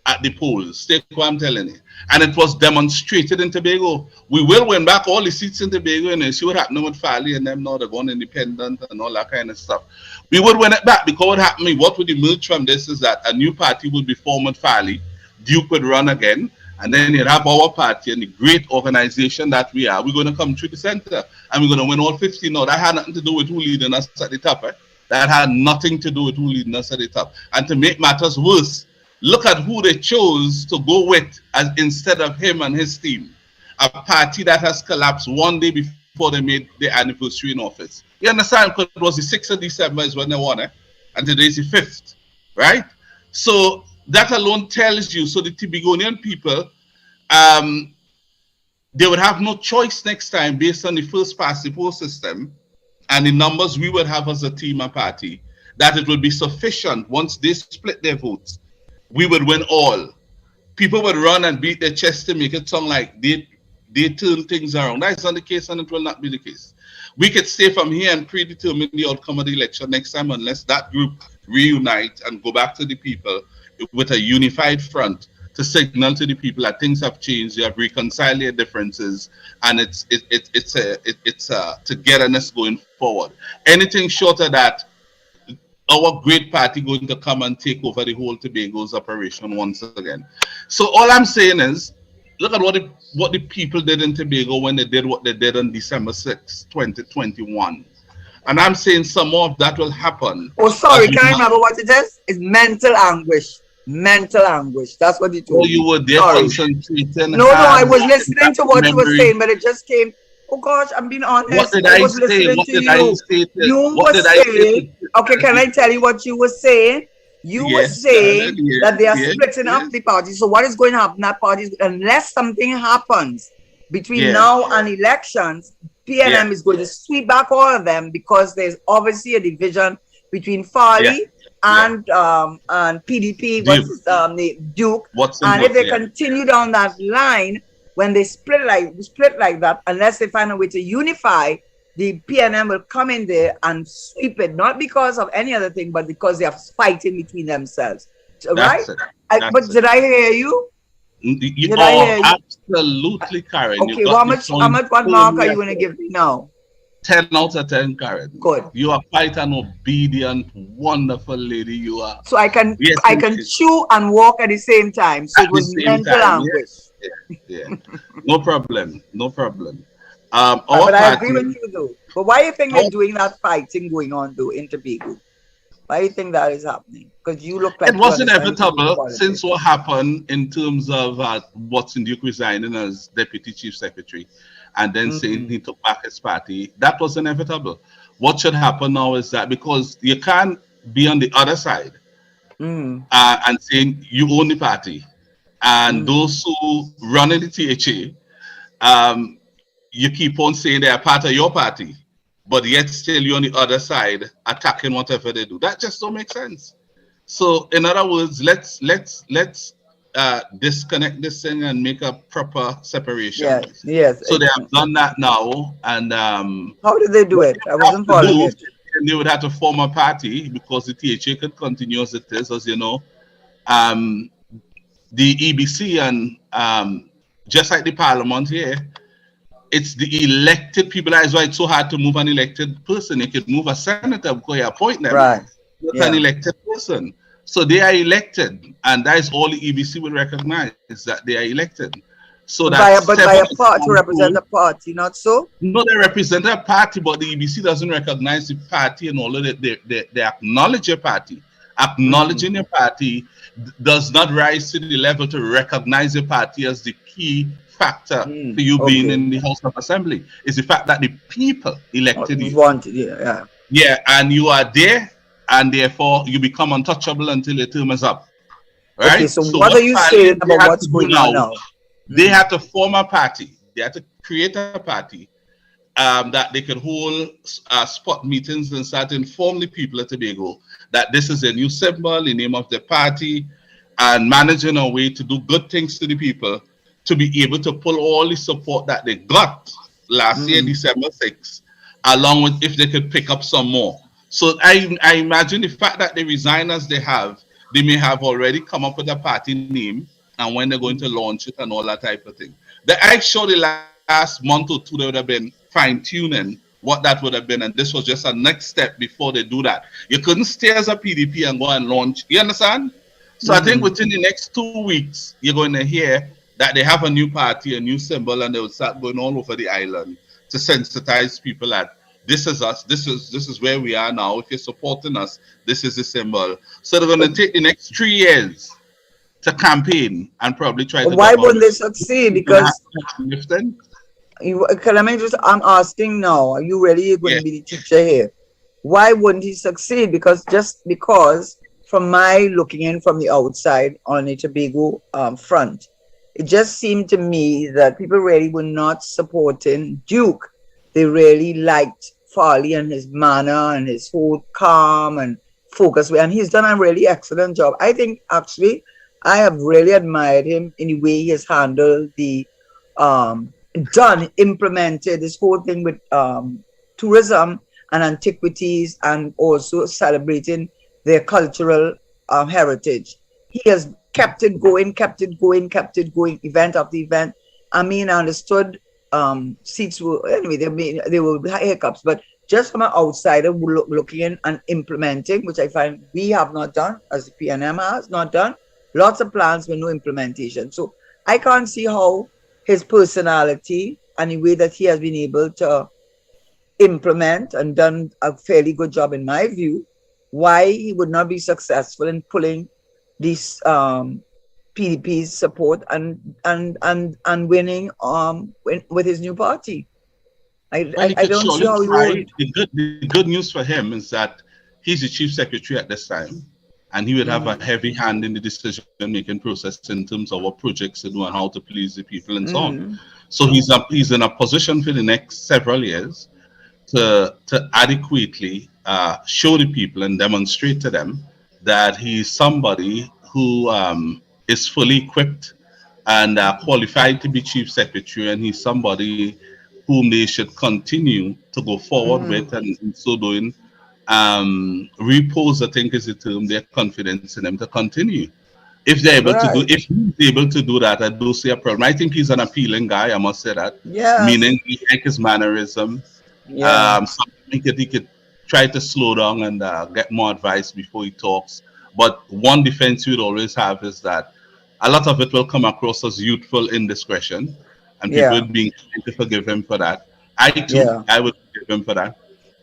at the polls. Take what I'm telling you. And it was demonstrated in Tobago. We will win back all the seats in Tobago, and see what happened with Farley and them now. They're going independent and all that kind of stuff. We would win it back because what happened, what would emerge from this is that a new party would be formed with Farley. Duke would run again. And then you'd have our party and the great organization that we are. We're going to come through the center and we're going to win all 50. No, that had nothing to do with who leading us at the top. That had nothing to do with who leading us at the top. And to make matters worse, look at who they chose to go with as instead of him and his team. A party that has collapsed one day before they made their anniversary in office. You understand? Because it was the 6th of December is when they won it. And today's the 5th. Right? So that alone tells you, so the Tobagonian people, they would have no choice next time based on the first past the post system and the numbers we would have as a team and party, that it would be sufficient once they split their votes. We would win all. People would run and beat their chest to make it sound like they turn things around. That's not the case, and it will not be the case. We could stay from here and predetermine the outcome of the election next time unless that group reunite and go back to the people with a unified front to signal to the people that things have changed, they have reconciled their differences, and it's togetherness going forward. Anything short of that, our great party going to come and take over the whole Tobago's operation once again. So all I'm saying is, look at what the people did in Tobago when they did what they did on December 6, 2021. And I'm saying some more of that will happen. Oh, sorry, can I remember what it is? It's mental anguish. Mental anguish. That's what you told me. You were there concentrating. No, I was listening to what you were saying, but it just came. Oh gosh, I'm being honest. What did I say? What did I say? You were saying. Okay, can I tell you what you were saying? You were saying that they are splitting up the party. So what is going to happen? That party, unless something happens between now and elections, PNM is going to sweep back all of them because there's obviously a division between Farley and PDP, Duke. And if they continue down that line, when they split like that, unless they find a way to unify, the PNM will come in there and sweep it, not because of any other thing, but because they are fighting between themselves. Right? But did I hear you? You are absolutely, Karen. Okay, what mark are you going to give me now? 10 out of 10, Karen. Good. You are quite an obedient, wonderful lady. You are. So I can chew and walk at the same time. So it was mental anguish. Yeah. No problem. But I agree with you though. But why do you think they're doing that fighting going on though in Tobago? Why do you think that is happening? Because you look like it was inevitable since what happened in terms of Watson Duke resigning as deputy chief secretary and then saying he took back his party. That was inevitable. What should happen now is that because you can't be on the other side and saying you own the party, and those who run in the THA, you keep on saying they are part of your party, but yet still you're on the other side attacking whatever they do. That just don't make sense. So in other words, let's disconnect this thing and make a proper separation. Yes. So they have done that now, and how did they do it? I wasn't following it. They would have to form a party because the THA could continue as it is, as you know. The EBC and just like the Parliament here, it's the elected people. That is why it's so hard to move an elected person. You could move a senator because you appoint them. Right. An elected person. So they are elected, and that is all the EBC will recognize, is that they are elected. So that by a party to represent a party, not so? No, they represent a party, but the EBC doesn't recognize the party, and all of it. They acknowledge your party. Acknowledging your party does not rise to the level to recognize your party as the key factor for you being in the House of Assembly. It's the fact that the people elected you. Yeah, and you are there, and therefore you become untouchable until your term is up. right? Okay, so So what what are you Fali saying they about had what's to do going on now, now? they had to form a party. They had to create a party that they could hold spot meetings and start to inform the people at Tobago that this is a new symbol, the name of the party, and managing a way to do good things to the people to be able to pull all the support that they got last year, December 6th, along with if they could pick up some more. So I imagine the fact that they resign as they have, they may have already come up with a party name and when they're going to launch it and all that type of thing. I'm sure the last month or two they would have been fine-tuning what that would have been, and this was just a next step before they do that. You couldn't stay as a PDP and go and launch. You understand? So I think within the next 2 weeks, you're going to hear that they have a new party, a new symbol, and they will start going all over the island to sensitize people that this is us, this is where we are now. If you're supporting us, this is the symbol. So they're going to take the next 3 years to campaign and probably try to Why govern. wouldn't they succeed? You're gonna have Because to lifting. I'm asking now, are you really going Yeah. to be the teacher here? Why wouldn't he succeed? Because just because from my looking in from the outside on the Tobago front, it just seemed to me that people really were not supporting Duke. They really liked Farley and his manner and his whole calm and focus way. And he's done a really excellent job. I think actually I have really admired him in the way he has handled the implemented this whole thing with tourism and antiquities and also celebrating their cultural heritage. He has kept it going, event after event. I mean, I understood seats were, anyway, they were hiccups, but just from an outsider looking in and implementing, which I find we have not done, as the PNM has not done, lots of plans with no implementation. So I can't see how his personality and the way that he has been able to implement and done a fairly good job, in my view, why he would not be successful in pulling these PDP's support and winning with his new party. Well, he I could don't see surely how he try. would. The good news for him is that he's the chief secretary at this time, and he would have a heavy hand in the decision-making process in terms of what projects to do and how to please the people and so on. So he's in a position for the next several years to adequately show the people and demonstrate to them that he's somebody who is fully equipped and qualified to be chief secretary, and he's somebody whom they should continue to go forward with, and in so doing, repose, I think is the term, their confidence in him to continue. If they're able to do, Right. if he's able to do that, I do see a problem. I think he's an appealing guy, I must say that. Yes. Meaning, he like his mannerism. Yeah. Something that he could try to slow down and get more advice before he talks. But one defense you'd always have is that a lot of it will come across as youthful indiscretion, and people Yeah. would be inclined to forgive him for that. I too, Yeah. I would forgive him for that.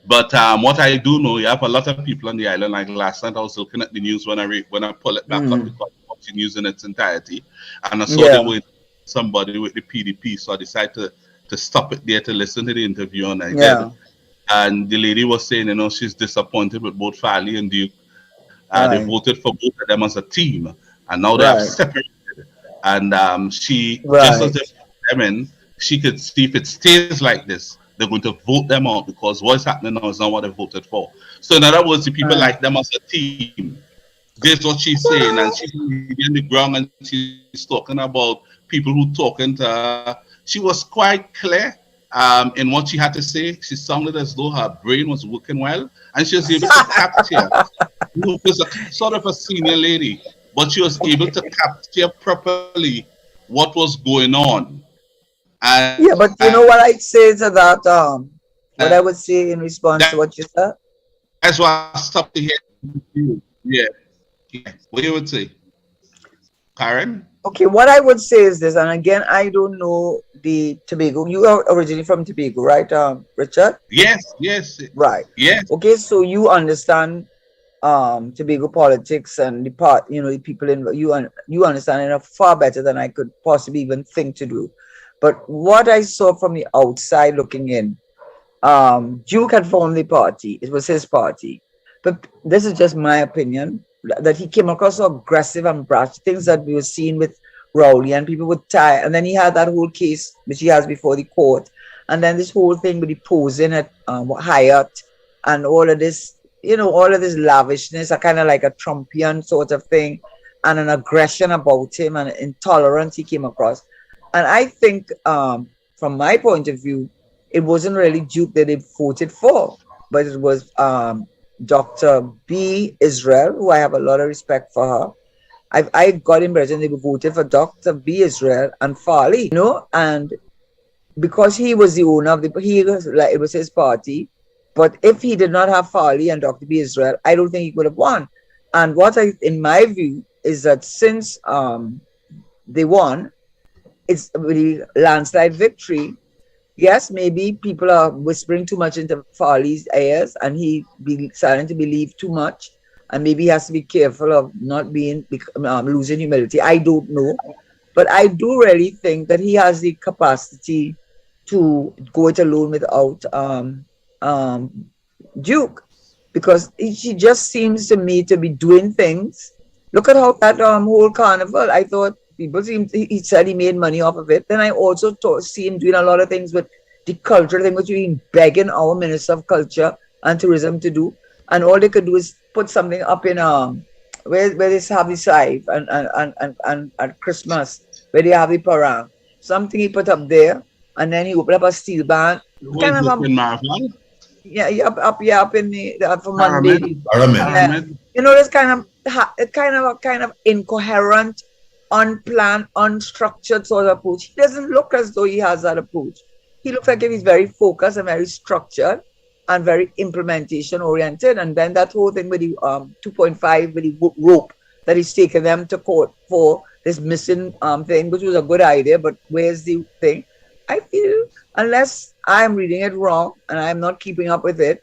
But what I do know, you have a lot of people on the island. Like last night, I was looking at the news when I pull it back up because I'm watching news in its entirety, and I saw they Yeah. were somebody with the PDP, so I decided to stop it there to listen to the interview, and I did. Yeah. And the lady was saying, she's disappointed with both Farley and Duke. They Right. voted for both of them as a team, and now they have Right. separated. And she, just as Right. they put them in, she could see if it stays like this, they're going to vote them out because what's happening now is not what they voted for. So in other words, the people Right. like them as a team. This is what she's saying, and she's in the ground and she's talking about people who talking to her. She was quite clear in what she had to say. She sounded as though her brain was working well, and she was able to capture. Who was a sort of a senior lady, but she was able to capture properly what was going on. And Yeah, but you know what I'd say to that, what I would say in that's response to why what you said? I stopped to hear you. Yeah. What you would say, Karen? Okay, what I would say is this, and again, I don't know the Tobago. You are originally from Tobago, right, Richard? Yes, Right. yes. Okay, so you understand Tobago politics and the part, the people in you understand it far better than I could possibly even think to do. But what I saw from the outside looking in, Duke had formed the party. It was his party. But this is just my opinion. that he came across so aggressive and brash, things that we were seeing with Rowley, and people would tie. And then he had that whole case which he has before the court, and then this whole thing with the posing at Hyatt and all of this, all of this lavishness, a kind of like a Trumpian sort of thing, and an aggression about him and intolerance he came across. And I think, from my point of view, it wasn't really Duke that they voted for, but it was Dr. B. Israel, who I have a lot of respect for her. I got the impression they voted for Dr. B. Israel and Farley, and because he was the owner of it was his party. But if he did not have Farley and Dr. B. Israel, I don't think he could have won. And in my view, is that since they won, it's a really landslide victory. Yes, maybe people are whispering too much into Farley's ears, and he be starting to believe too much, and maybe he has to be careful of not losing humility. I don't know, but I do really think that he has the capacity to go it alone without Duke, because he just seems to me to be doing things. Look at how that whole carnival, I thought he said he made money off of it. Then I also see him doing a lot of things with the cultural thing, which we've been begging our Minister of Culture and Tourism to do. And all they could do is put something up in where they have the side and at Christmas, where they have the parang. Something he put up there, and then he opened up a steel band. Kind of in Marathon? up in the for Monday. Pyramid. This kind of incoherent, unplanned, unstructured sort of approach. He doesn't look as though he has that approach. He looks like if he's very focused and very structured and very implementation oriented. And then that whole thing with the 2.5 with the rope that he's taken them to court for this missing thing, which was a good idea, but where's the thing? I feel, unless I'm reading it wrong and I'm not keeping up with it,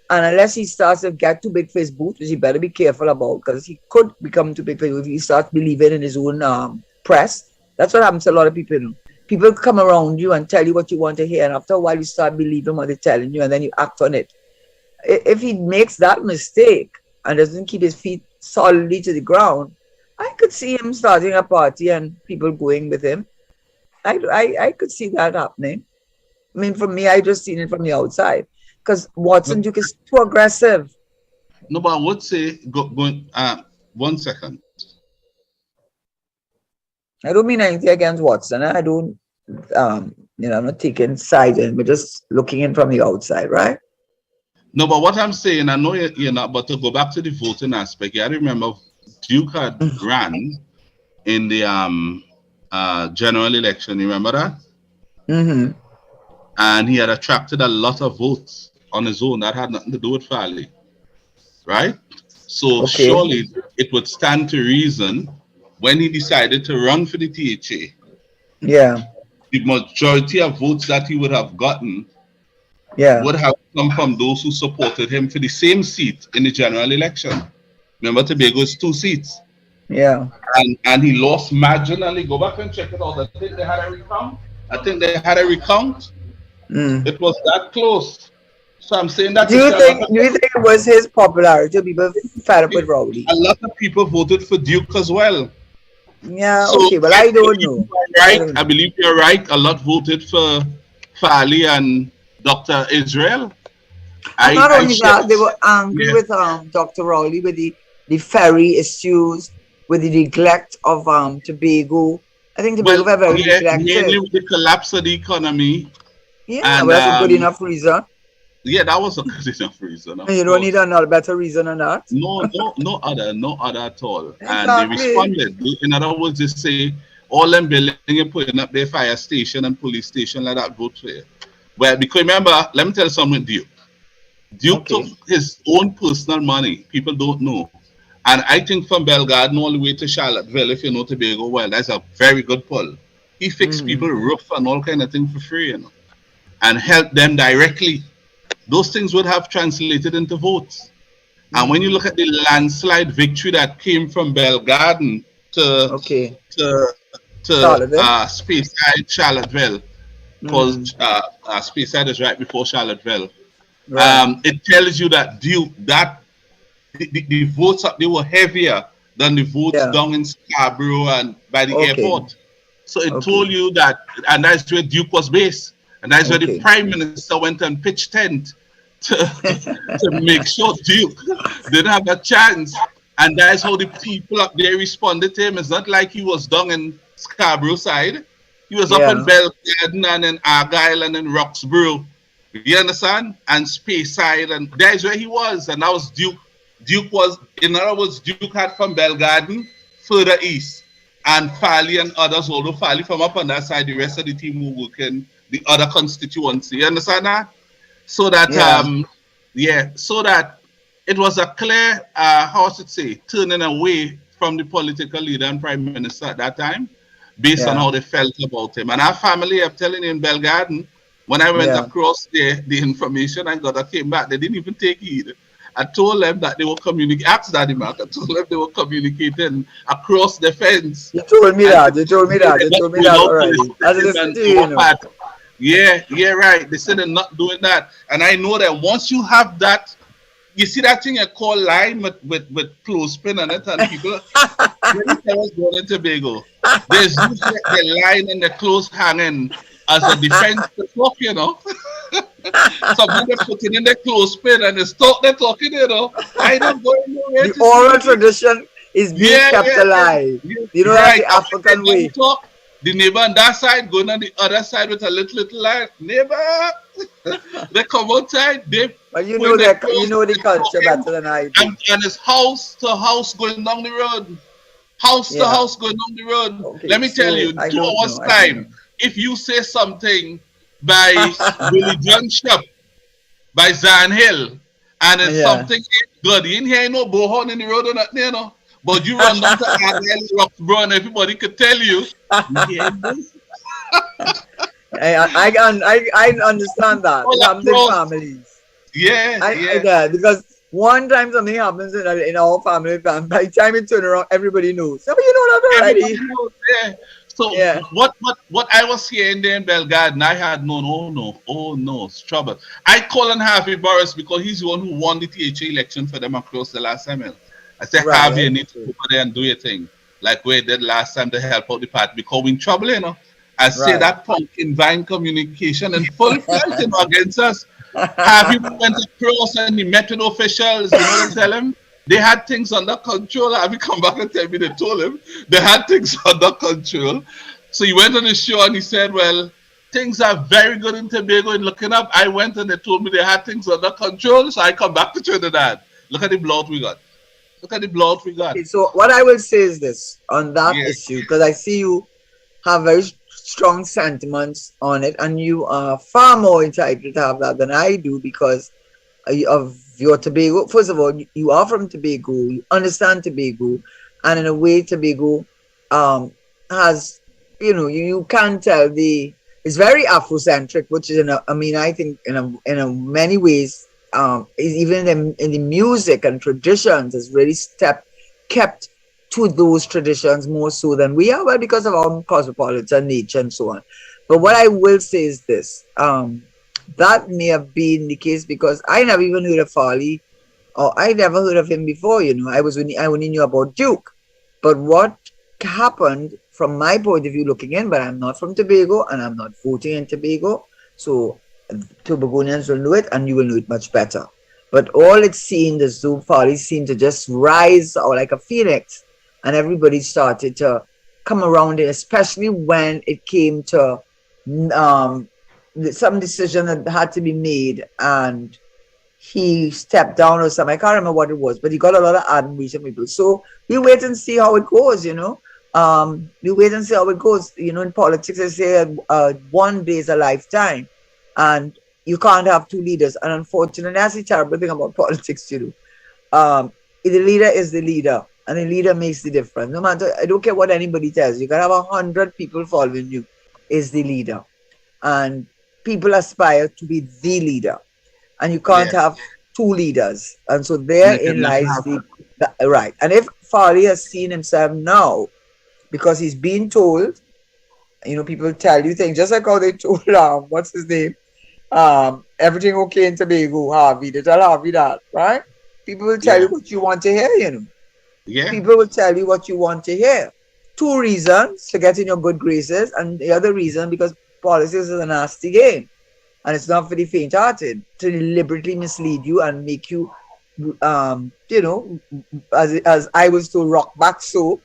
and unless he starts to get too big for his boots, which he better be careful about, because he could become too big for if he starts believing in his own press. That's what happens to a lot of people. People come around you and tell you what you want to hear, and after a while you start believing what they're telling you, and then you act on it. If he makes that mistake and doesn't keep his feet solidly to the ground, I could see him starting a party and people going with him. I could see that happening. I mean, for me, I just seen it from the outside, because Watson Duke is too aggressive. No, but I would say, going 1 second. I don't mean anything against Watson. I don't, I'm not taking sides, but just looking in from the outside, right? No, but what I'm saying, I know you're not, but to go back to the voting aspect, I remember Duke had ran in the general election. You remember that? Mm-hmm. And he had attracted a lot of votes on his own. That had nothing to do with Farley, right? So surely it would stand to reason when he decided to run for the THA, the majority of votes that he would have gotten would have come from those who supported him for the same seat in the general election. Remember, Tobago's 2 seats. Yeah. And he lost marginally. Go back and check it out. I think they had a recount. It was that close. So I'm saying that. Do you think it was his popularity? People fed up with Rowley. A lot of people voted for Duke as well. Yeah, so okay, but I don't know. Right, I believe you're right. A lot voted for Farley and Dr. Israel. Not only that, they were angry with Dr. Rowley with the ferry issues, with the neglect of Tobago. I think Tobago were very neglected. Mainly with the collapse of the economy. Yeah, and, that's a good enough reason. Yeah, that was a good enough reason. You don't need another better reason than that. No other at all. Exactly. And they responded. In other words, they say all them building and putting up their fire station and police station like that vote for it. Well, because remember, let me tell you something with Duke. Duke took his own personal money. People don't know. And I think from Belgarden all the way to Charlottesville, if you know Tobago well, that's a very good pull. He fixed people roof and all kind of things for free, and helped them directly. Those things would have translated into votes. And when you look at the landslide victory that came from Belgarden to Speyside, Charlottesville, because Speyside is right before Charlottesville. Right. It tells you that Duke, that the votes up, they were heavier than the votes down in Scarborough and by the airport. So it told you that, and that's where Duke was based. And that's where the Prime Minister went and pitched tent to, to make sure Duke didn't have a chance. And that's how the people up there responded to him. It's not like he was down in Scarborough side. He was up in Belgarden and in Argyle and in Roxborough. You understand? And Speyside, and that's where he was. And that was Duke. Duke was, in other words, Duke had from Belgarden further east. And Farley and others, although Farley from up on that side, the rest of the team who work in the other constituency. You understand that? So that, so that it was a clear, how should I say, turning away from the political leader and prime minister at that time, based on how they felt about him. And our family, I'm telling you, in Belgarden, when I went across the information I got, I came back, they didn't even take heed. I told them that they were communicating, asked Daddy Mark, I told them they were communicating across the fence. You told me that, you told me that already. Yeah, right. They said they're not doing that. And I know that once you have that, you see that thing I call line with clothespin on it, and people, when I was going to Tobago, there's usually the line and the clothes hanging as a defense to talk, you know. Somebody they put it in the clothespin and they stop they're talking, you know. I don't go nowhere. The oral tradition is being kept alive. You know, that's the African way. Talk, the neighbor on that side going on the other side with a little line. Neighbor, they come outside. But you know the culture better than I do. And it's house to house going down the road. House to house going down the road. Okay, let me tell you, 2 hours time, if you say something by Willie John Shop, by Zan Hill, and it's something good, you ain't hear no bullhorn in the road or nothing, you know. But you run down to Argyle, Roxborough, and everybody could tell you. I understand that. It happens in families. Yeah. Because one time something happens in our family, by the time you turn around, everybody knows. So you know that already. So what I was hearing there in Belgarden, I had no, it's trouble. I call on Harvey Boris because he's the one who won the THA election for them across the last time. I said, Harvey, you need to go over there and do your thing. Like we did last time to help out the party because we're in trouble, you know. I say that pumpkin vine communication and full fledged against us. Harvey went across and he met with officials, you know, and tell him they had things under control. Harvey come back and tell me they told him they had things under control. So he went on the show and he said, well, things are very good in Tobago and looking up. I went and they told me they had things under control. So I come back to Trinidad. Look at the blood we got. Okay, so what I will say is this on that issue, because I see you have very strong sentiments on it, and you are far more entitled to have that than I do because of your Tobago. First of all, you are from Tobago, you understand Tobago, and in a way, Tobago has, you know, you can tell it's very Afrocentric, which is I think in many ways. Even in the music and traditions has really kept to those traditions more so than we are, well, because of our cosmopolitan nature and so on. But what I will say is this, that may have been the case because I never even heard of Farley, or I never heard of him before, you know. I only knew about Duke. But what happened from my point of view looking in, but I'm not from Tobago and I'm not voting in Tobago, so Tobagonians will know it and you will know it much better. But all it seemed as though Farley seemed to just rise out like a phoenix, and everybody started to come around it, especially when it came to some decision that had to be made and he stepped down or something. I can't remember what it was, but he got a lot of admiration from people. So we wait and see how it goes, you know. We wait and see how it goes. You know, in politics, they say one day is a lifetime. And you can't have two leaders. And unfortunately, that's the terrible thing about politics, you know. The leader is the leader. And the leader makes the difference. No matter, I don't care what anybody tells you. You can have 100 people following you. Is the leader. And people aspire to be the leader. And you can't have two leaders. And so therein lies the right. And if Farley has seen himself now, because he's being told, you know, people tell you things, just like how they told what's his name? Everything okay in Tobago, Harvey. They tell Harvey that, right? People will tell you what you want to hear, you know. Yeah. People will tell you what you want to hear. 2 reasons to get in your good graces, and the other reason because politics is a nasty game, and it's not for the faint-hearted to deliberately mislead you and make you, you know, as I was to rock back so,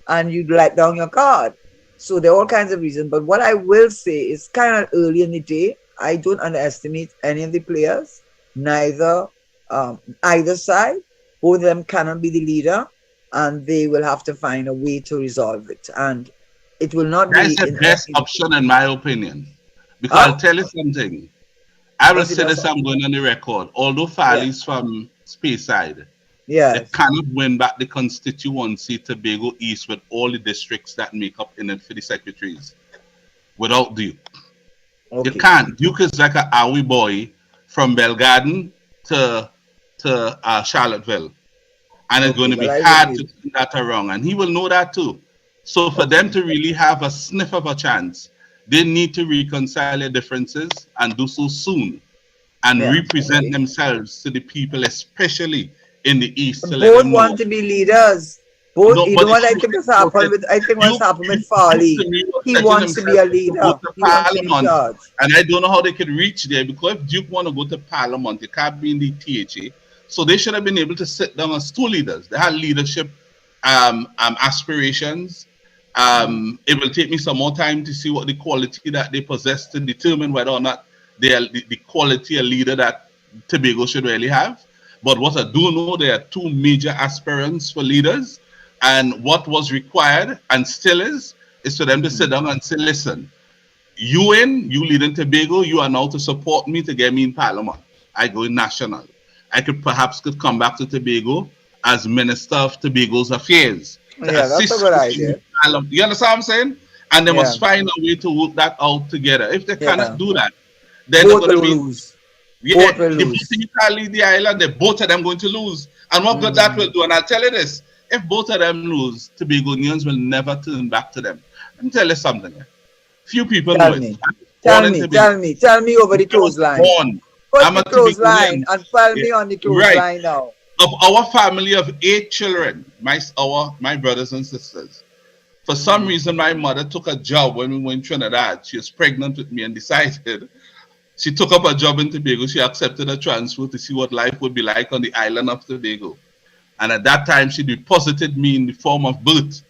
and you let down your card. So there are all kinds of reasons. But what I will say is kind of early in the day. I don't underestimate any of the players, neither either side. Both of them cannot be the leader, and they will have to find a way to resolve it. And it will not That's be the best option, in my opinion. Because I'll tell you something. I will say this, I'm going on the record. Although Farley's from Speyside, they cannot win back the constituency Tobago East with all the districts that make up in it for the secretaries without Duke. You can't. Duke is like a Awi boy from Belgarden to Charlottesville. And it's going to be hard to turn that around. And he will know that too. So for them to really have a sniff of a chance, they need to reconcile their differences and do so soon. And represent themselves to the people, especially in the East. Both want to be leaders. Both, no, you know what I think has happened with, what's happened with Farley. He wants to be a leader. He wants to be in charge. And I don't know how they could reach there, because if Duke want to go to Parliament, they can't be in the THA. So they should have been able to sit down as 2 leaders. They had leadership aspirations. It will take me some more time to see what the quality that they possess to determine whether or not they are the quality of leader that Tobago should really have. But what I do know, there are 2 major aspirants for leaders. And what was required, and still is for them to sit down and say, listen, you lead in Tobago, you are now to support me to get me in Parliament. I go in national. I could come back to Tobago as Minister of Tobago's Affairs. That's a good idea. You understand what I'm saying? And they must find a way to work that out together. If they cannot do that, then they're going to lose. Both will lose. You can't lead the island, both of them going to lose. And what good that will do, and I'll tell you this, if both of them lose, Tobagonians will never turn back to them. Let me tell you something. Few people know it. Tell me over the clothesline. I'm a clothesline and tell me on the clothesline now. Of our family of 8 children, my brothers and sisters, for some reason my mother took a job when we were in Trinidad. She was pregnant with me and decided she took up a job in Tobago. She accepted a transfer to see what life would be like on the island of Tobago. And at that time, she deposited me in the form of birth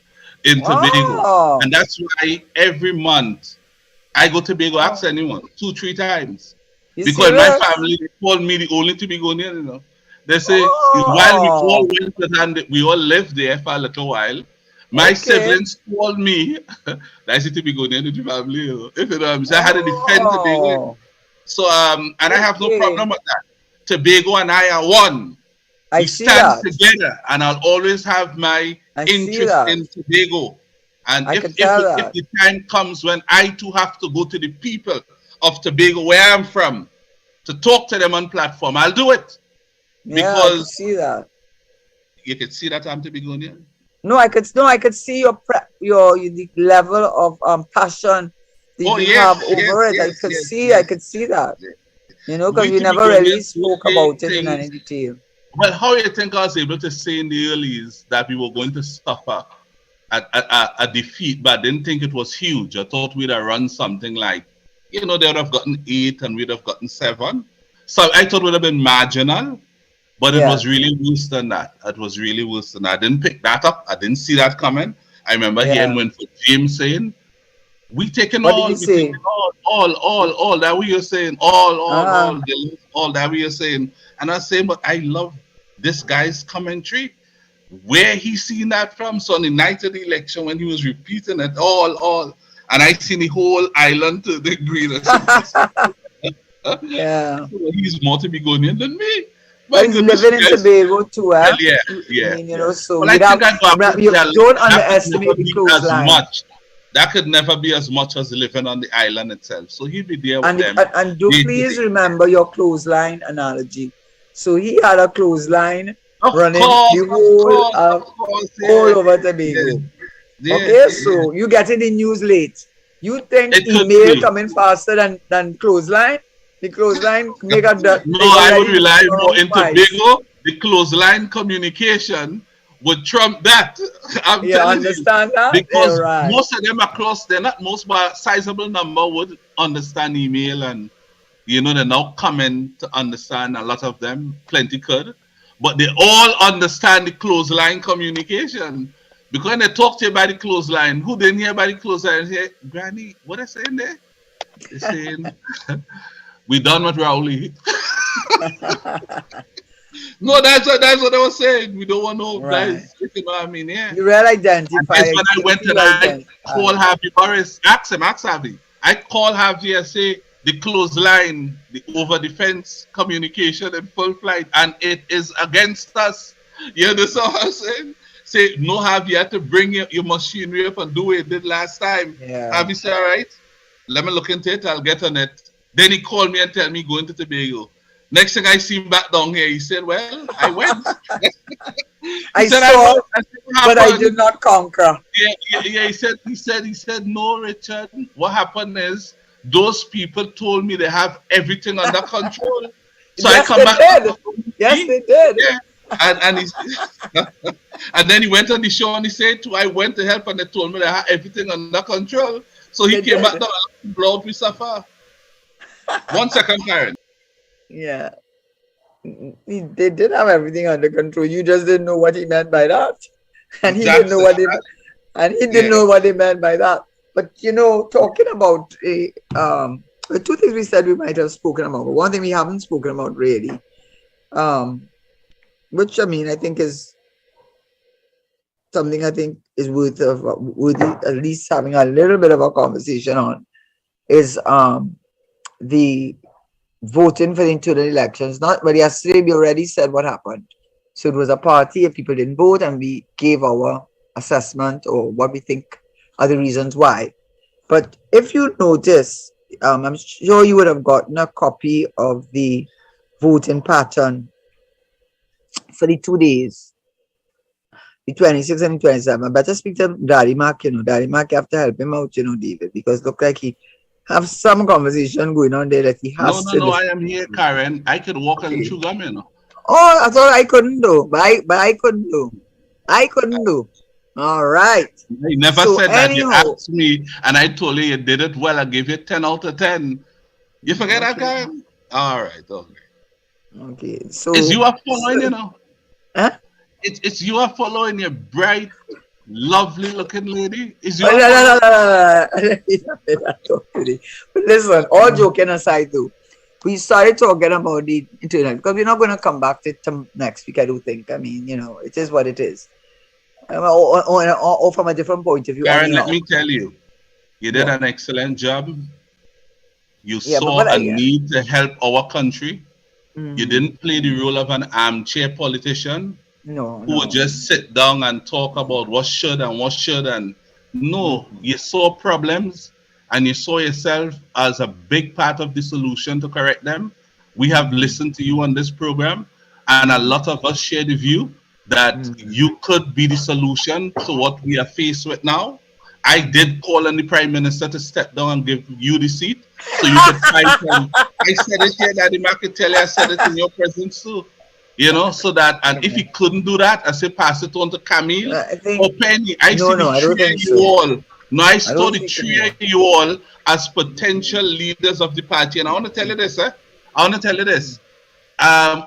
in Tobago. And that's why every month I go to Tobago, ask anyone, 2-3 times. Because my family, they call me the only Tobagonian, you know. They say, while we all went and we all lived there for a little while, my siblings called me, that's a Tobagonian in the family, you know. If you know, so I had to defend Tobago. So, and I have no problem with that. Tobago and I are one. We stand together, and I'll always have my interest in Tobago. And if the time comes when I too have to go to the people of Tobago, where I'm from, to talk to them on platform, I'll do it. Because I can see that. You can see that I'm Tobagonian. No, I could see your the level of passion that you have over it. I could see that. You know, because we never really spoke about it in any detail. Well, how do you think I was able to say in the earlies that we were going to suffer a defeat, but I didn't think it was huge? I thought we'd have run something like, you know, they would have gotten 8 and we'd have gotten 7. So I thought it would have been marginal, but it was really worse than that. It was really worse than that. I didn't pick that up. I didn't see that coming. I remember hearing when James saying, we taking all that we are saying, all that we are saying. And I was saying, but I love this guy's commentary. Where he seen that from? So on the night of the election, when he was repeating it, all, and I seen the whole island to the green. He's more Tobagonian than me. But he's living in Tobago too, Well, I mean, you know, so well, you don't underestimate the coastline. That could never be as much as living on the island itself. So he'd be there with them. And do please remember your clothesline analogy. So he had a clothesline running the whole all over Tobago. Okay, so you getting the news late. You think email coming faster than clothesline? The clothesline make a No, I would rely more in Tobago. The clothesline communication would trump that. I'm telling understand that? because Right. most of them across, they're not most, but a sizable number would understand email, and they're now coming to understand. A lot of them, plenty could, but they all understand the clothesline communication. Because when they talk to you by the clothesline, who didn't hear by the clothesline say, Granny, what are they saying there? They're saying, we done what Rowley. No, that's what I was saying. We don't want no guys. You know what I mean? Yeah. You really identify. And when I went and I call Harvey Morris, ask Harvey. I call Harvey and say the clothesline, the over defense communication in full flight, and it is against us. You understand what I'm saying? Say no, Harvey, you have to bring your machinery up and do what you did last time. Yeah. Harvey said, all right, let me look into it. I'll get on it. Then he called me and tell me going to Tobago. Next thing I see him back down here, he said, well, I went. I saw, but I did not conquer. Yeah. He said, no, Richard. What happened is those people told me they have everything under control. So yes, I come back. Yes, they did. Yeah. And then he went on the show and he said, I went to help and they told me they had everything under control. So he came back down and blow up with Safa. 1 second, Karen. Yeah. They did have everything under control. You just didn't know what he meant by that. And he didn't know what he know what they meant by that. But talking about the two things we said we might have spoken about, but one thing we haven't spoken about really, which I mean I think is something I think is worthy at least having a little bit of a conversation on, is the voting for the internal elections. But yesterday we already said what happened. So it was a party if people didn't vote, and we gave our assessment or what we think are the reasons why. But if you notice, I'm sure you would have gotten a copy of the voting pattern for the 2 days, the 26th and the 27th. I better speak to Daddy Mark, Daddy Mark, you have to help him out, David, because look like he have some conversation going on there that he has to. No, I am here, Karen. I could walk and chew gum, Oh, that's all I couldn't do. But I couldn't do. I couldn't do. All right. You never said that. You asked me, and I told you did it well. I gave you 10 out of 10. You forget that, Karen? All right. Okay. So it's you are following, Huh? It's you are following your bright, lovely looking lady. Is you? No. But listen, all joking aside, though, we started talking about the internet because we're not going to come back to it next week. I don't think. I mean, it is what it is. Or from a different point of view. Karen, let me tell you, you did an excellent job. You saw a need to help our country. You didn't play the role of an armchair politician who would just sit down and talk about what should and what shouldn't. No, you saw problems and you saw yourself as a big part of the solution to correct them. We have listened to you on this program, and a lot of us share the view that you could be the solution to what we are faced with now. I did call on the Prime Minister to step down and give you the seat so you could fight him. I said it here, Daddy Mark could tell you, I said it in your presence too. So that, and if he couldn't do that, I say pass it on to Camille or Penny. I see the three of you all. No, I saw the three of you all as potential leaders of the party. And I want to tell you this,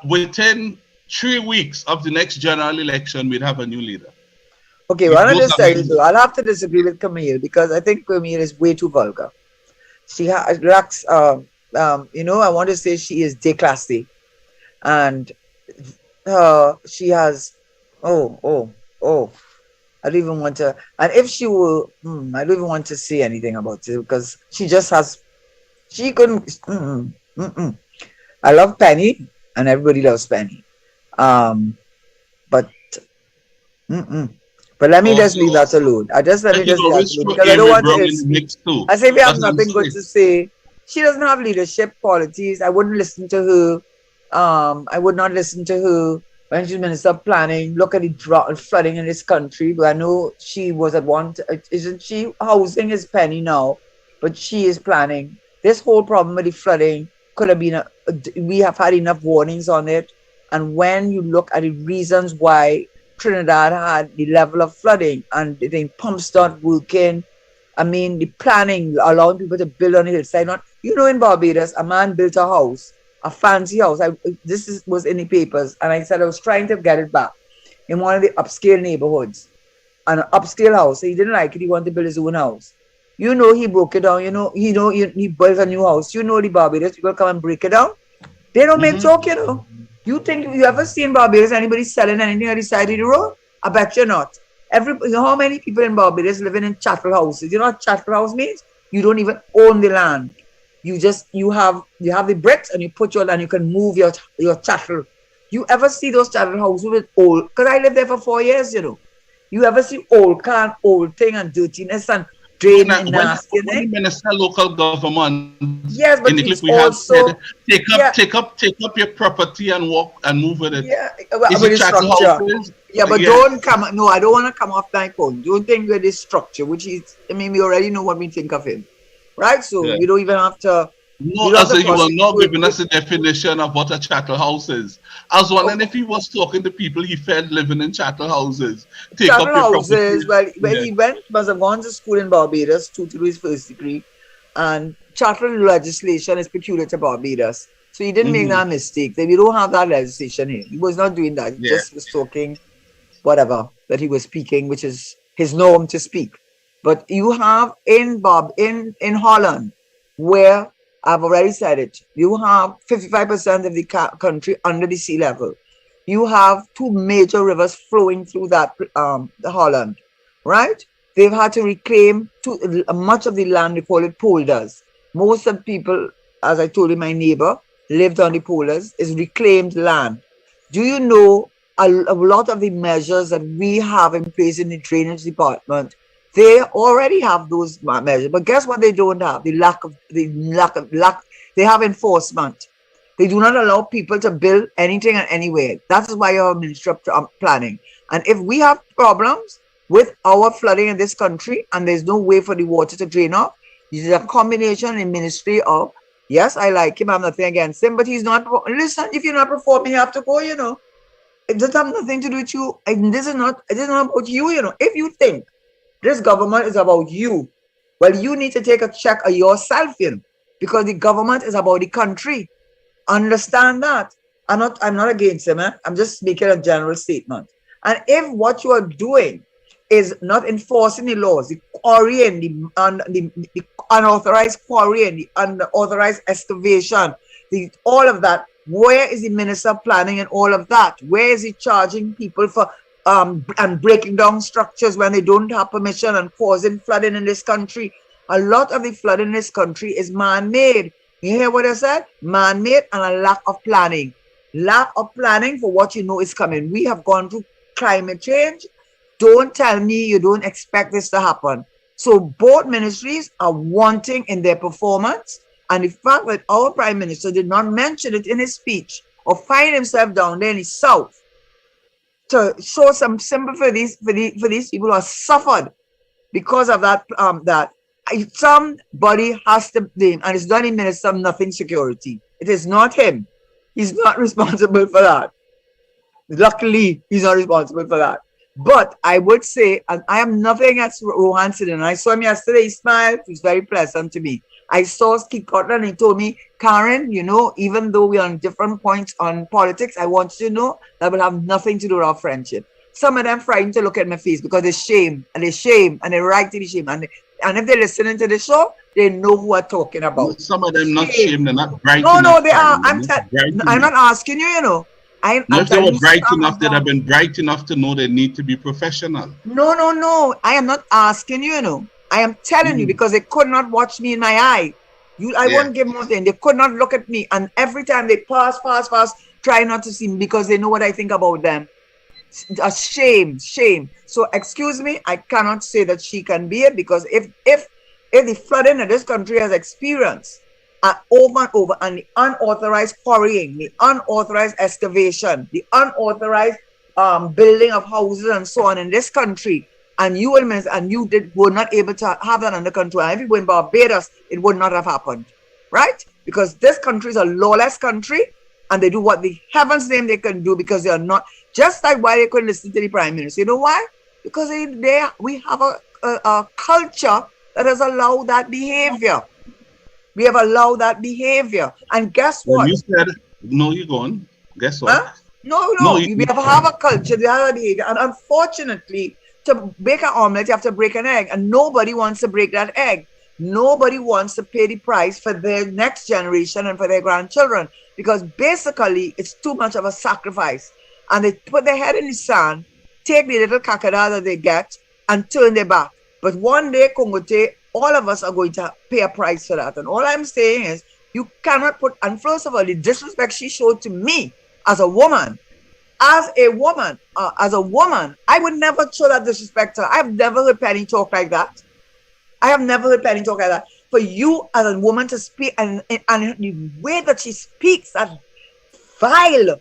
within 3 weeks of the next general election, we'd have a new leader. Okay, well, I'll have to disagree with Camille because I think Camille is way too vulgar. She lacks, I want to say she is déclassée. And she has, I don't even want to, and if she will, I don't even want to say anything about it because she just has, she couldn't, I love Penny and everybody loves Penny. But let me just leave that alone. Let me just leave that alone because I don't want to. I say we have nothing good to say. She doesn't have leadership qualities. I wouldn't listen to her. I would not listen to her when she's Minister of Planning. Look at the flooding in this country. But I know she was at one. Isn't she? Housing is Penny now, but she is planning. This whole problem with the flooding could have been, we have had enough warnings on it. And when you look at the reasons why Trinidad had the level of flooding and the pumps not working, I mean, the planning, allowing people to build on the hillside. Not, you know, in Barbados, a man built a house, a fancy house. Was in the papers, and I said I was trying to get it back in one of the upscale neighborhoods, an upscale house. So he didn't like it. He wanted to build his own house. You know, he broke it down. He built a new house. You know, the Barbados people come and break it down. They don't make talk, you know. You think you ever seen Barbados anybody selling anything on the side of the road? I bet you not. You know how many people in Barbados living in chattel houses? You know what chattel house means? You don't even own the land. You have the bricks and you put and you can move your chattel. You ever see those chattel houses with old? Because I lived there for 4 years, you know. You ever see old thing and dirtiness and draining and nasty? When the minister local government, yes, but in it's we also have said, take up your property and walk and move with it. Yeah, is it chattel houses? Yeah, but don't come. No, I don't want to come off my point. Don't think with this structure, which is, I mean, we already know what we think of him, right? So you don't even have to. No, as you are not giving us a definition of what a chattel house is. I was wondering if he was talking to people he felt living in chattel houses. Chattel houses. Well, he must have gone to school in Barbados to do his first degree, and chattel legislation is peculiar to Barbados. So he didn't make that mistake. We don't have that legislation here. He was not doing that. He just was talking whatever that he was speaking, which is his norm to speak. But you have in Holland, where I've already said it, you have 55% of the country under the sea level. You have 2 major rivers flowing through that the Holland, right? They've had to reclaim much of the land. They call it polders. Most of the people, as I told you, my neighbor lived on the polders, is reclaimed land. Do you know a lot of the measures that we have in place in the drainage department? They already have those measures, but guess what they don't have? They have enforcement. They do not allow people to build anything and anywhere. That is why you have a Ministry of Planning. And if we have problems with our flooding in this country and there's no way for the water to drain off, this is a combination in Ministry of, yes, I like him, I'm nothing against him, but he's not, listen, if you're not performing, you have to go, you know. It doesn't have nothing to do with you. And this is not about you, you know. If you think this government is about you, well, you need to take a check of yourself, you know, because the government is about the country. Understand that. I'm not against him, I'm just making a general statement. And if what you are doing is not enforcing the laws, the quarrying, the unauthorized quarrying, the unauthorized excavation, all of that, where is the Minister of Planning and all of that? Where is he charging people for and breaking down structures when they don't have permission and causing flooding in this country? A lot of the flooding in this country is man-made. You hear what I said? Man-made and a lack of planning. Lack of planning for what you know is coming. We have gone through climate change. Don't tell me you don't expect this to happen. So both ministries are wanting in their performance, and the fact that our Prime Minister did not mention it in his speech or find himself down there in the South to show some sympathy for these people who have suffered because of that, somebody has to blame, and it's not the Minister of Nothing Security. It is not him. He's not responsible for that. Luckily, he's not responsible for that. But I would say, and I am nothing against Rohan Sidin. I saw him yesterday, he smiled, he was very pleasant to me. I saw Keith Cutler and he told me, Karen, you know, even though we're on different points on politics, I want you to know that will have nothing to do with our friendship. Some of them frightened to look at my face because they're shame, and they're right to be shame. And if they're listening to the show, they know who I'm talking about. Some of them not shame, they're not bright enough. No, they are. I'm not asking you, you know. If they were bright enough, they'd have been bright enough to know they need to be professional. No. I am not asking you, you know. I am telling you because they could not watch me in my eye. I won't give more than they could not look at me. And every time they pass, try not to see me because they know what I think about them. A shame. So excuse me, I cannot say that she can be it, because if the flooding that this country has experienced over and over, and the unauthorized quarrying, the unauthorized excavation, the unauthorized building of houses and so on in this country, and you were not able to have that under control. And if you were in Barbados, it would not have happened, right? because this country is a lawless country, and they do what the heavens name they can do, because they are not, just like why they couldn't listen to the prime minister. You know why? Because we have a culture that has allowed that behavior. We have allowed that behavior. And guess what? When you said, no, you're going. Guess what? Huh? No. We have a culture, we have a behavior. And unfortunately, to bake an omelet, you have to break an egg. And nobody wants to break that egg. Nobody wants to pay the price for their next generation and for their grandchildren. Because basically, it's too much of a sacrifice. And they put their head in the sand, take the little kakada that they get, and turn their back. But one day, Kongote, all of us are going to pay a price for that. And all I'm saying is, you cannot put, and first of all, the disrespect she showed to me as a woman, I would never show that disrespect to her. I've never heard Penny talk like that. For you as a woman to speak, and the way that she speaks, that vile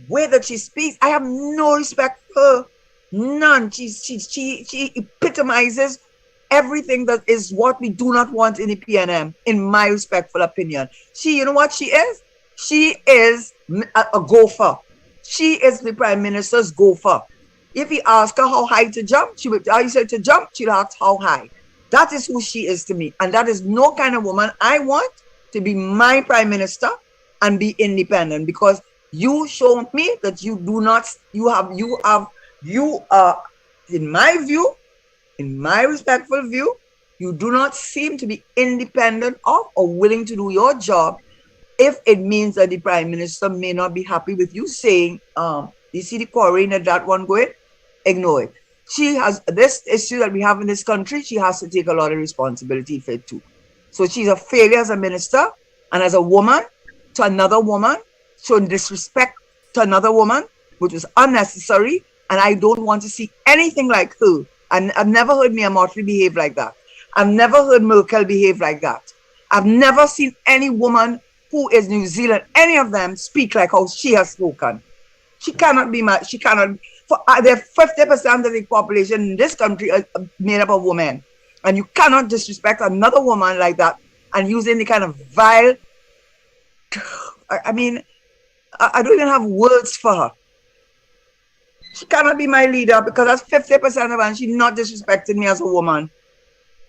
way that she speaks, I have no respect for her. None. She epitomizes everything that is what we do not want in the PNM, in my respectful opinion. You know what she is? She is a gopher. She is the prime minister's gopher. If he asks her how high to jump, she would, I said to jump, she'll ask how high. That is who she is to me. And that is no kind of woman I want to be my prime minister and be independent, because you show me that you do not, you are, in my view, in my respectful view, you do not seem to be independent of or willing to do your job, if it means that the prime minister may not be happy with you saying, you see the quarrying that one going, ignore it. She has this issue that we have in this country, she has to take a lot of responsibility for it too. So she's a failure as a minister and as a woman to another woman, showing disrespect to another woman, which was unnecessary. And I don't want to see anything like her. And I've never heard Mia Mottley behave like that. I've never heard Merkel behave like that. I've never seen any woman who is New Zealand, any of them speak like how she has spoken. She cannot be there 50% of the population in this country are made up of women. And you cannot disrespect another woman like that and use any kind of vile, I mean, I don't even have words for her. She cannot be my leader, because that's 50% of her, and she's not disrespecting me as a woman.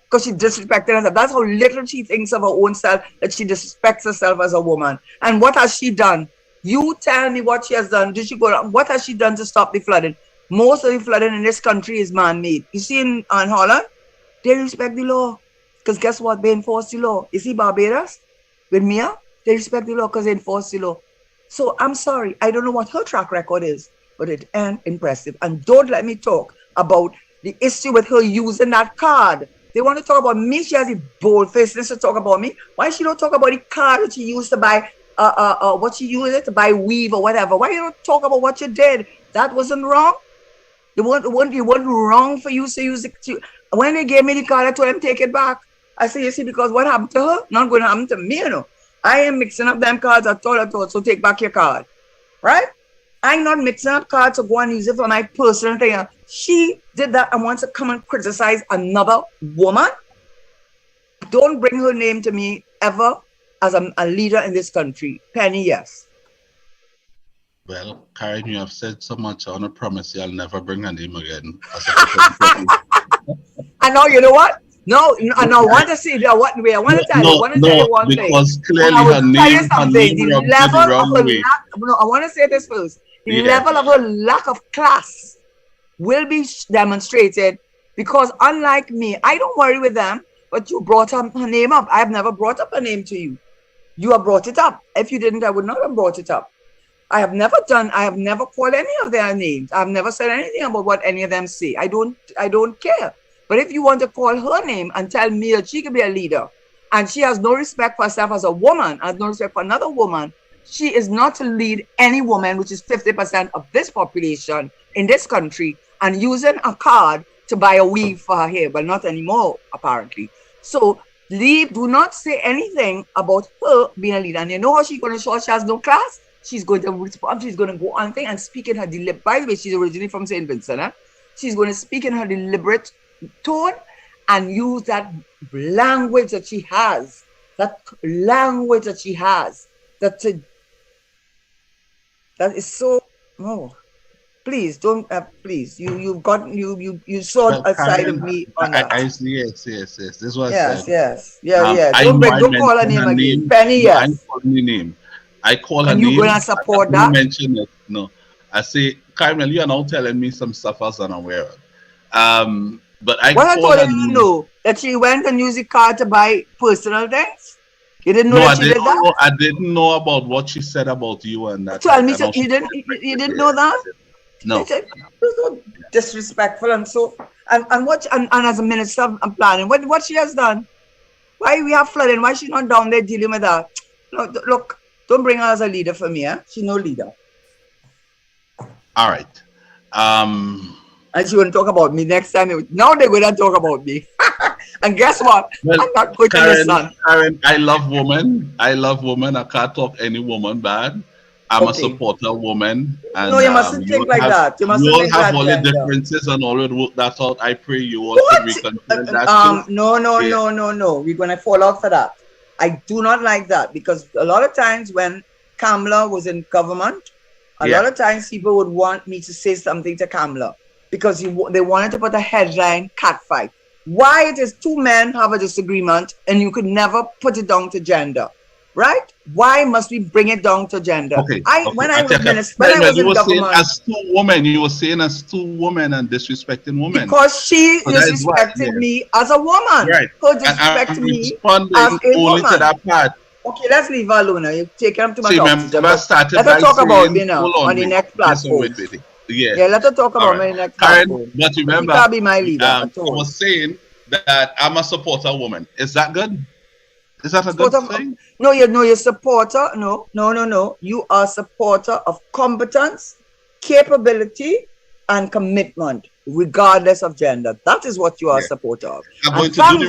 Because she disrespected herself. That's how little she thinks of her own self, that she disrespects herself as a woman. And what has she done? You tell me what she has done. Did she go? What has she done to stop the flooding? Most of the flooding in this country is man-made. You see in Holland, they respect the law. Because guess what? They enforce the law. You see Barbados, with Mia, they respect the law because they enforce the law. So I'm sorry, I don't know what her track record is, but it ain't impressive. And don't let me talk about the issue with her using that card. They want to talk about me. She has the bold-facedness to talk about me. Why she don't talk about the card that she used to buy, what she used it to buy weave or whatever? Why you don't talk about what you did? That wasn't wrong. It wasn't wrong for you to use it. When they gave me the card, I told them take it back. I said, you see, because what happened to her, not going to happen to me, you know. I am mixing up them cards. I told her, so take back your card. Right? I'm not mixing up cards to go and use it for my personal thing. She did that and wants to come and criticize another woman. Don't bring her name to me ever as a leader in this country. Penny, yes. Well, Karen, you have said so much. I want to promise you I'll never bring her name again. And now, you know what? No, and I want to say that I want to tell you one thing. Because clearly her name the level of her lack, I want to say this first. The level of her lack of class will be demonstrated, because unlike me, I don't worry with them, but you brought her name up. I have never brought up her name to you. You have brought it up. If you didn't, I would not have brought it up. I have never called any of their names. I've never said anything about what any of them say. I don't care. But if you want to call her name and tell me that she can be a leader, and she has no respect for herself as a woman, has no respect for another woman, she is not to lead any woman, which is 50% of this population in this country, and using a card to buy a weave for her hair. But not anymore, apparently. So do not say anything about her being a leader. And you know how she's going to show she has no class? She's going to respond. She's going to go on thing and speak in her deliberate. By the way, she's originally from St. Vincent. Huh? She's going to speak in her deliberate tone and use that language that she has that language that she has, that is so. Oh, please don't. Please, you saw Well, a side of Karen, me on that. yes. This is what I Yes, said. yes, yeah. I Don't know I don't call her mentioned name her again. name. Penny, No, I yes. call her name. I call her And you name. gonna support I that? mention it. No, I say, Carmel, you are now telling me some stuff I was unaware of. But I What I call told her you to name. know that she went and used the card to buy personal things. You didn't know No, that she did that? I didn't know about what she said about you and that. Tell me, And so how she you didn't know that? No. You're so disrespectful and so and as a minister of planning, what she has done? Why we have flooding? Why she not down there dealing with that? No, look, don't bring her as a leader for me, eh? She's no leader. All right. And she wouldn't talk about me next time. Now they're going to talk about me. And guess what? Well, I'm not going to listen. Karen, I love women. I can't talk any woman bad. I'm a supporter of woman. And, no, you mustn't think like that. You mustn't all think have that all the gender. differences and all will work that out. I pray you all could reconcile that too. No. We're going to fall out for that. I do not like that because a lot of times when Kamala was in government, a lot of times people would want me to say something to Kamala because they wanted to put a headline catfight. Why it is two men have a disagreement and you could never put it down to gender, right? Why must we bring it down to gender? When I was in government, as two women, you were saying as two women and disrespecting women because she disrespected me as a woman. Right. Her disrespecting me as a only woman. to that part. Okay, let's leave her alone. You take him to my Let's talk about me now on the next platform. Yeah, let her talk about my next platform. But remember, she can't be my leader. I was saying that I'm a supporter woman. Is that good? Is that a good thing? No, you're a supporter. No. You are a supporter of competence, capability, and commitment, regardless of gender. That is what you are a supporter of. And thank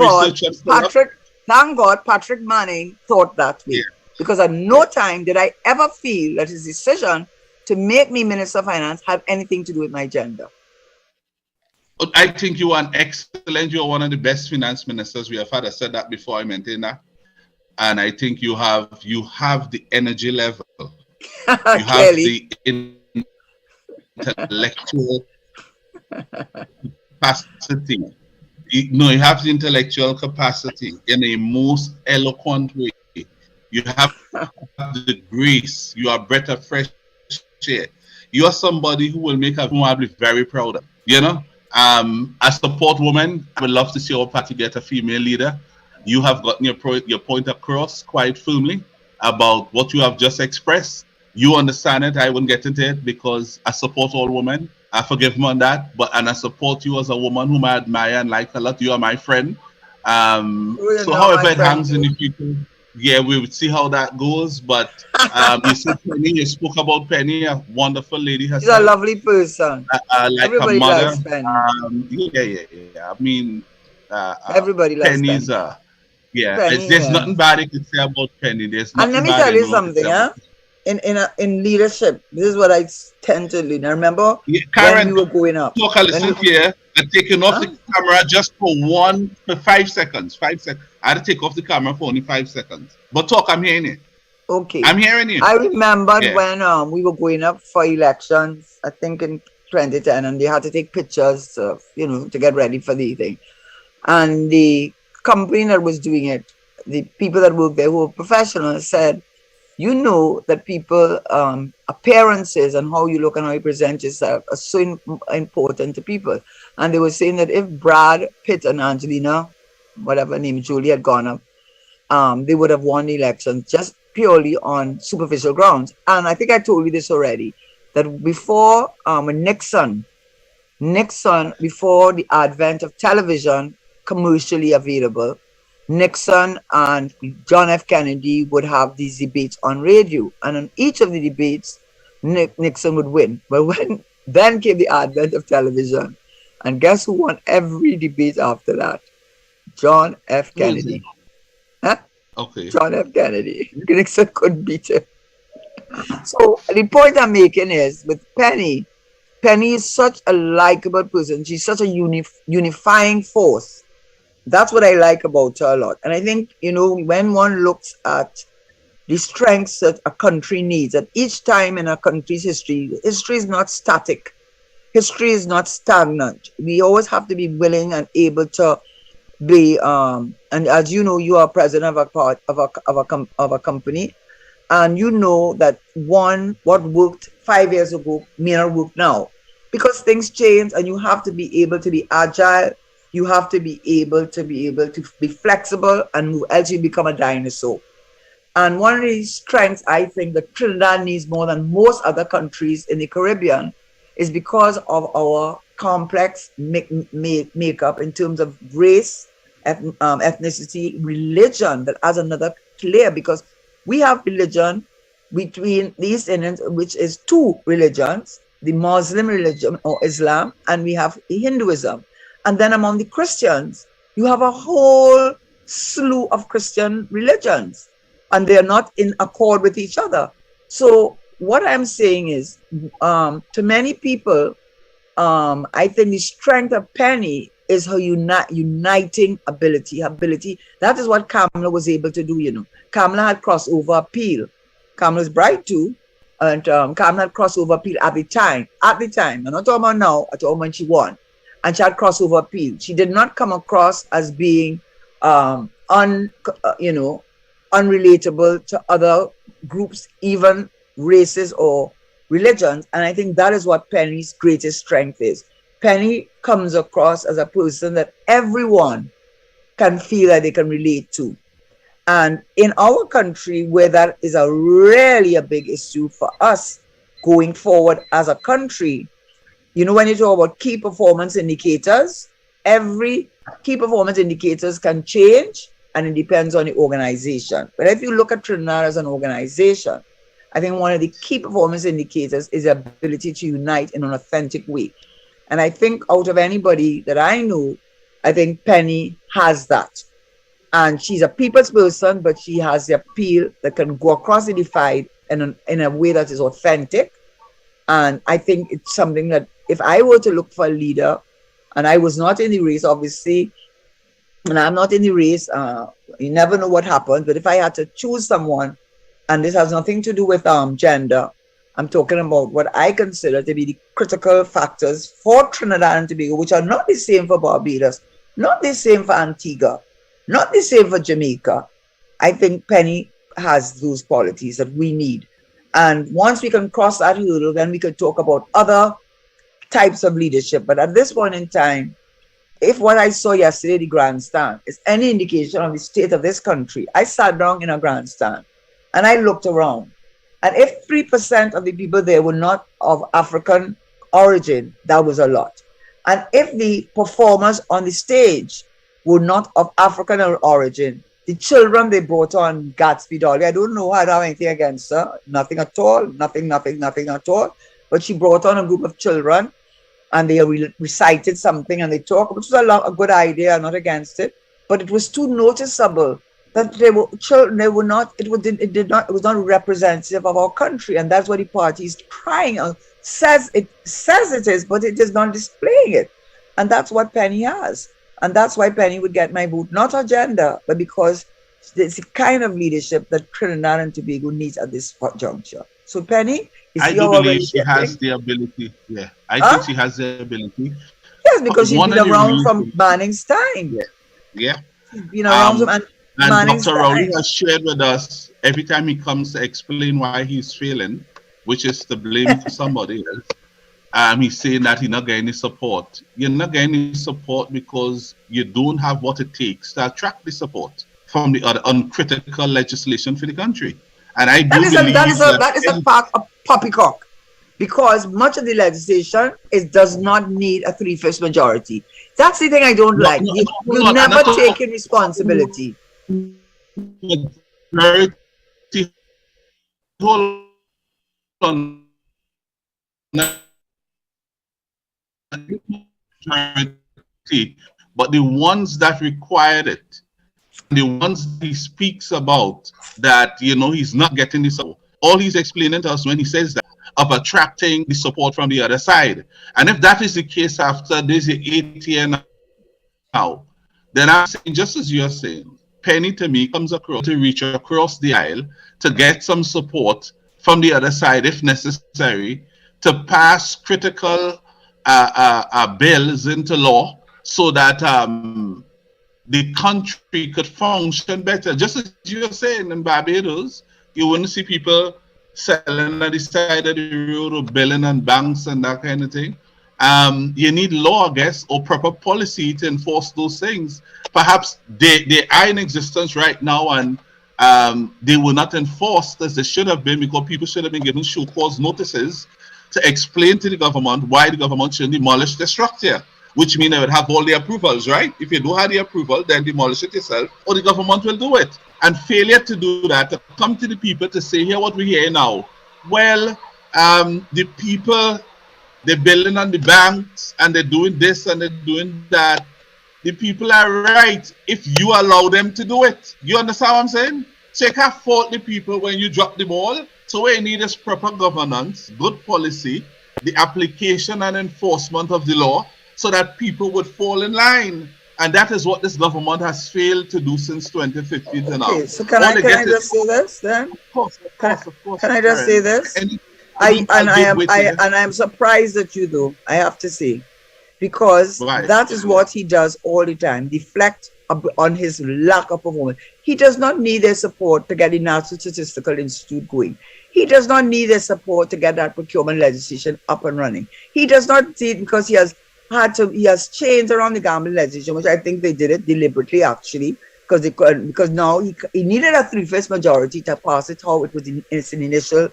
God, Patrick Manning thought that way. Because at no time did I ever feel that his decision to make me Minister of Finance had anything to do with my gender. I think you are you're one of the best finance ministers we have had. I said that before, I maintain that. And I think you have the energy level. You have the intellectual capacity. You have the intellectual capacity in a most eloquent way. You have the grace. You are breath of fresh air. You are somebody who will make a woman be very proud of. You know, as support woman, I would love to see our party get a female leader. You have gotten your point across quite firmly about what you have just expressed. You understand it. I wouldn't get into it because I support all women. I forgive me on that, and I support you as a woman whom I admire and like a lot. You are my friend. So however it hangs in the future, we will see how that goes. But you said Penny, you spoke about Penny, a wonderful lady herself. She's a lovely person. Like everybody her mother. Loves Penny. I mean, everybody loves Penny's Penny. There's nothing bad you can say about Penny. And let me tell you something, in leadership, this is what I tend to lead. I remember Karen, when we were going up. Listen here. I'm taking off the camera just for 5 seconds. 5 seconds. I had to take off the camera for only 5 seconds. But talk, I'm hearing it. Okay. I'm hearing you. I remember when we were going up for elections, I think in 2010, and they had to take pictures, to get ready for the thing. And the company that was doing it, the people that worked there who were professionals said, you know that people, appearances and how you look and how you present yourself are so important to people. And they were saying that if Brad Pitt and Angelina, whatever name, Julie had gone up, they would have won the election just purely on superficial grounds. And I think I told you this already, that before Nixon, before the advent of television commercially available, Nixon and John F. Kennedy would have these debates on radio. And on each of the debates, Nixon would win. But then came the advent of television. And guess who won every debate after that? John F. Kennedy. Okay. John F. Kennedy. Nixon couldn't beat him. So the point I'm making is with Penny is such a likable person. She's such a unifying force. That's what I like about her a lot. And I think, you know, when one looks at the strengths that a country needs, at each time in a country's history is not static. History is not stagnant. We always have to be willing and able to be, and as you know, you are president of a part of a company, and you know that what worked 5 years ago may not work now, because things change, and you have to be able to be agile. You have to be able to be flexible, and move, else you become a dinosaur. And one of the strengths I think that Trinidad needs more than most other countries in the Caribbean is because of our complex makeup in terms of race, ethnicity, religion, that adds another layer, because we have religion between the East Indians, which is two religions, the Muslim religion or Islam, and we have Hinduism. And then among the Christians, you have a whole slew of Christian religions, and they are not in accord with each other. So what I'm saying is, to many people, I think the strength of Penny is her uniting ability. That is what Kamala was able to do, you know. Kamala had crossover appeal. Kamala's bright too, and Kamala had crossover appeal at the time. I'm not talking about now, I'm talking when she won. And she had crossover appeal. She did not come across as being unrelatable to other groups, even races or religions. And I think that is what Penny's greatest strength is. Penny comes across as a person that everyone can feel that they can relate to. And in our country, where that is really a big issue for us going forward as a country, you know, when you talk about key performance indicators, every key performance indicators can change, and it depends on the organization. But if you look at Trinidad as an organization, I think one of the key performance indicators is the ability to unite in an authentic way. And I think out of anybody that I know, I think Penny has that. And she's a people's person, but she has the appeal that can go across the divide in a way that is authentic. And I think it's something that if I were to look for a leader, and I was not in the race, obviously, and I'm not in the race, you never know what happens, but if I had to choose someone, and this has nothing to do with gender, I'm talking about what I consider to be the critical factors for Trinidad and Tobago, which are not the same for Barbados, not the same for Antigua, not the same for Jamaica. I think Penny has those qualities that we need. And once we can cross that hurdle, then we could talk about other types of leadership. But at this point in time, if what I saw yesterday, the grandstand, is any indication of the state of this country, I sat down in a grandstand and I looked around. And if 3% of the people there were not of African origin, that was a lot. And if the performers on the stage were not of African origin, the children they brought on, Gatsby Dolly, I don't know, I don't have anything against her, nothing at all, nothing at all. But she brought on a group of children and they recited something and they talked, which was a good idea, I'm not against it. But it was too noticeable that they were children, they were not, it was not representative of our country. And that's what the party is trying, says it is, but it is not displaying it. And that's what Penny has. And that's why Penny would get my vote, not her gender, but because it's the kind of leadership that Trinidad and Tobago needs at this juncture. So Penny, I do believe she has the ability. Yeah, I think she has the ability. Yes, because she's been around from Manning's time. Yeah. She's been around from Manning's Dr. time. Rowley has shared with us every time he comes to explain why he's failing, which is to blame for somebody else. He's saying that he's not getting any support. You're not getting any support because you don't have what it takes to attract the support from the other uncritical legislation for the country. And I do believe that is a fact of poppycock, because much of the legislation does not need a 3/5 majority. That's the thing I don't like. You never take in responsibility. Hold on. But the ones that required it, the ones he speaks about that, you know, he's not getting the support. All he's explaining to us when he says that, of attracting the support from the other side. And if that is the case after this 8 years now, then I'm saying, just as you're saying, Penny to me comes across to reach across the aisle to get some support from the other side, if necessary, to pass critical bills into law so that the country could function better. Just as you're saying, in Barbados, you wouldn't see people selling at the side of the road or billing on banks and that kind of thing. You need law, I guess, or proper policy to enforce those things. Perhaps they are in existence right now, and they were not enforced as they should have been, because people should have been given show cause notices to explain to the government why the government should demolish the structure, which means they would have all the approvals, right? If you don't have the approval, then demolish it yourself, or the government will do it. And failure to do that, to come to the people to say, here what we hear now. Well, the people, they're building on the banks and they're doing this and they're doing that. The people are right if you allow them to do it. You understand what I'm saying? So you can't fault the people when you drop the ball. So what you need is proper governance, good policy, the application and enforcement of the law, so that people would fall in line. And that is what this government has failed to do since 2015 to now. Okay, so can I just say this then? Of course. Can I just say this? I am surprised that you do, I have to say, because that is what he does all the time, deflect on his lack of performance. He does not need their support to get the National Statistical Institute going. He does not need their support to get that procurement legislation up and running. He does not see it because he has changed around the gambling legislation, which I think they did it deliberately, actually, because now he needed a 3/5 majority to pass it how it was in its initial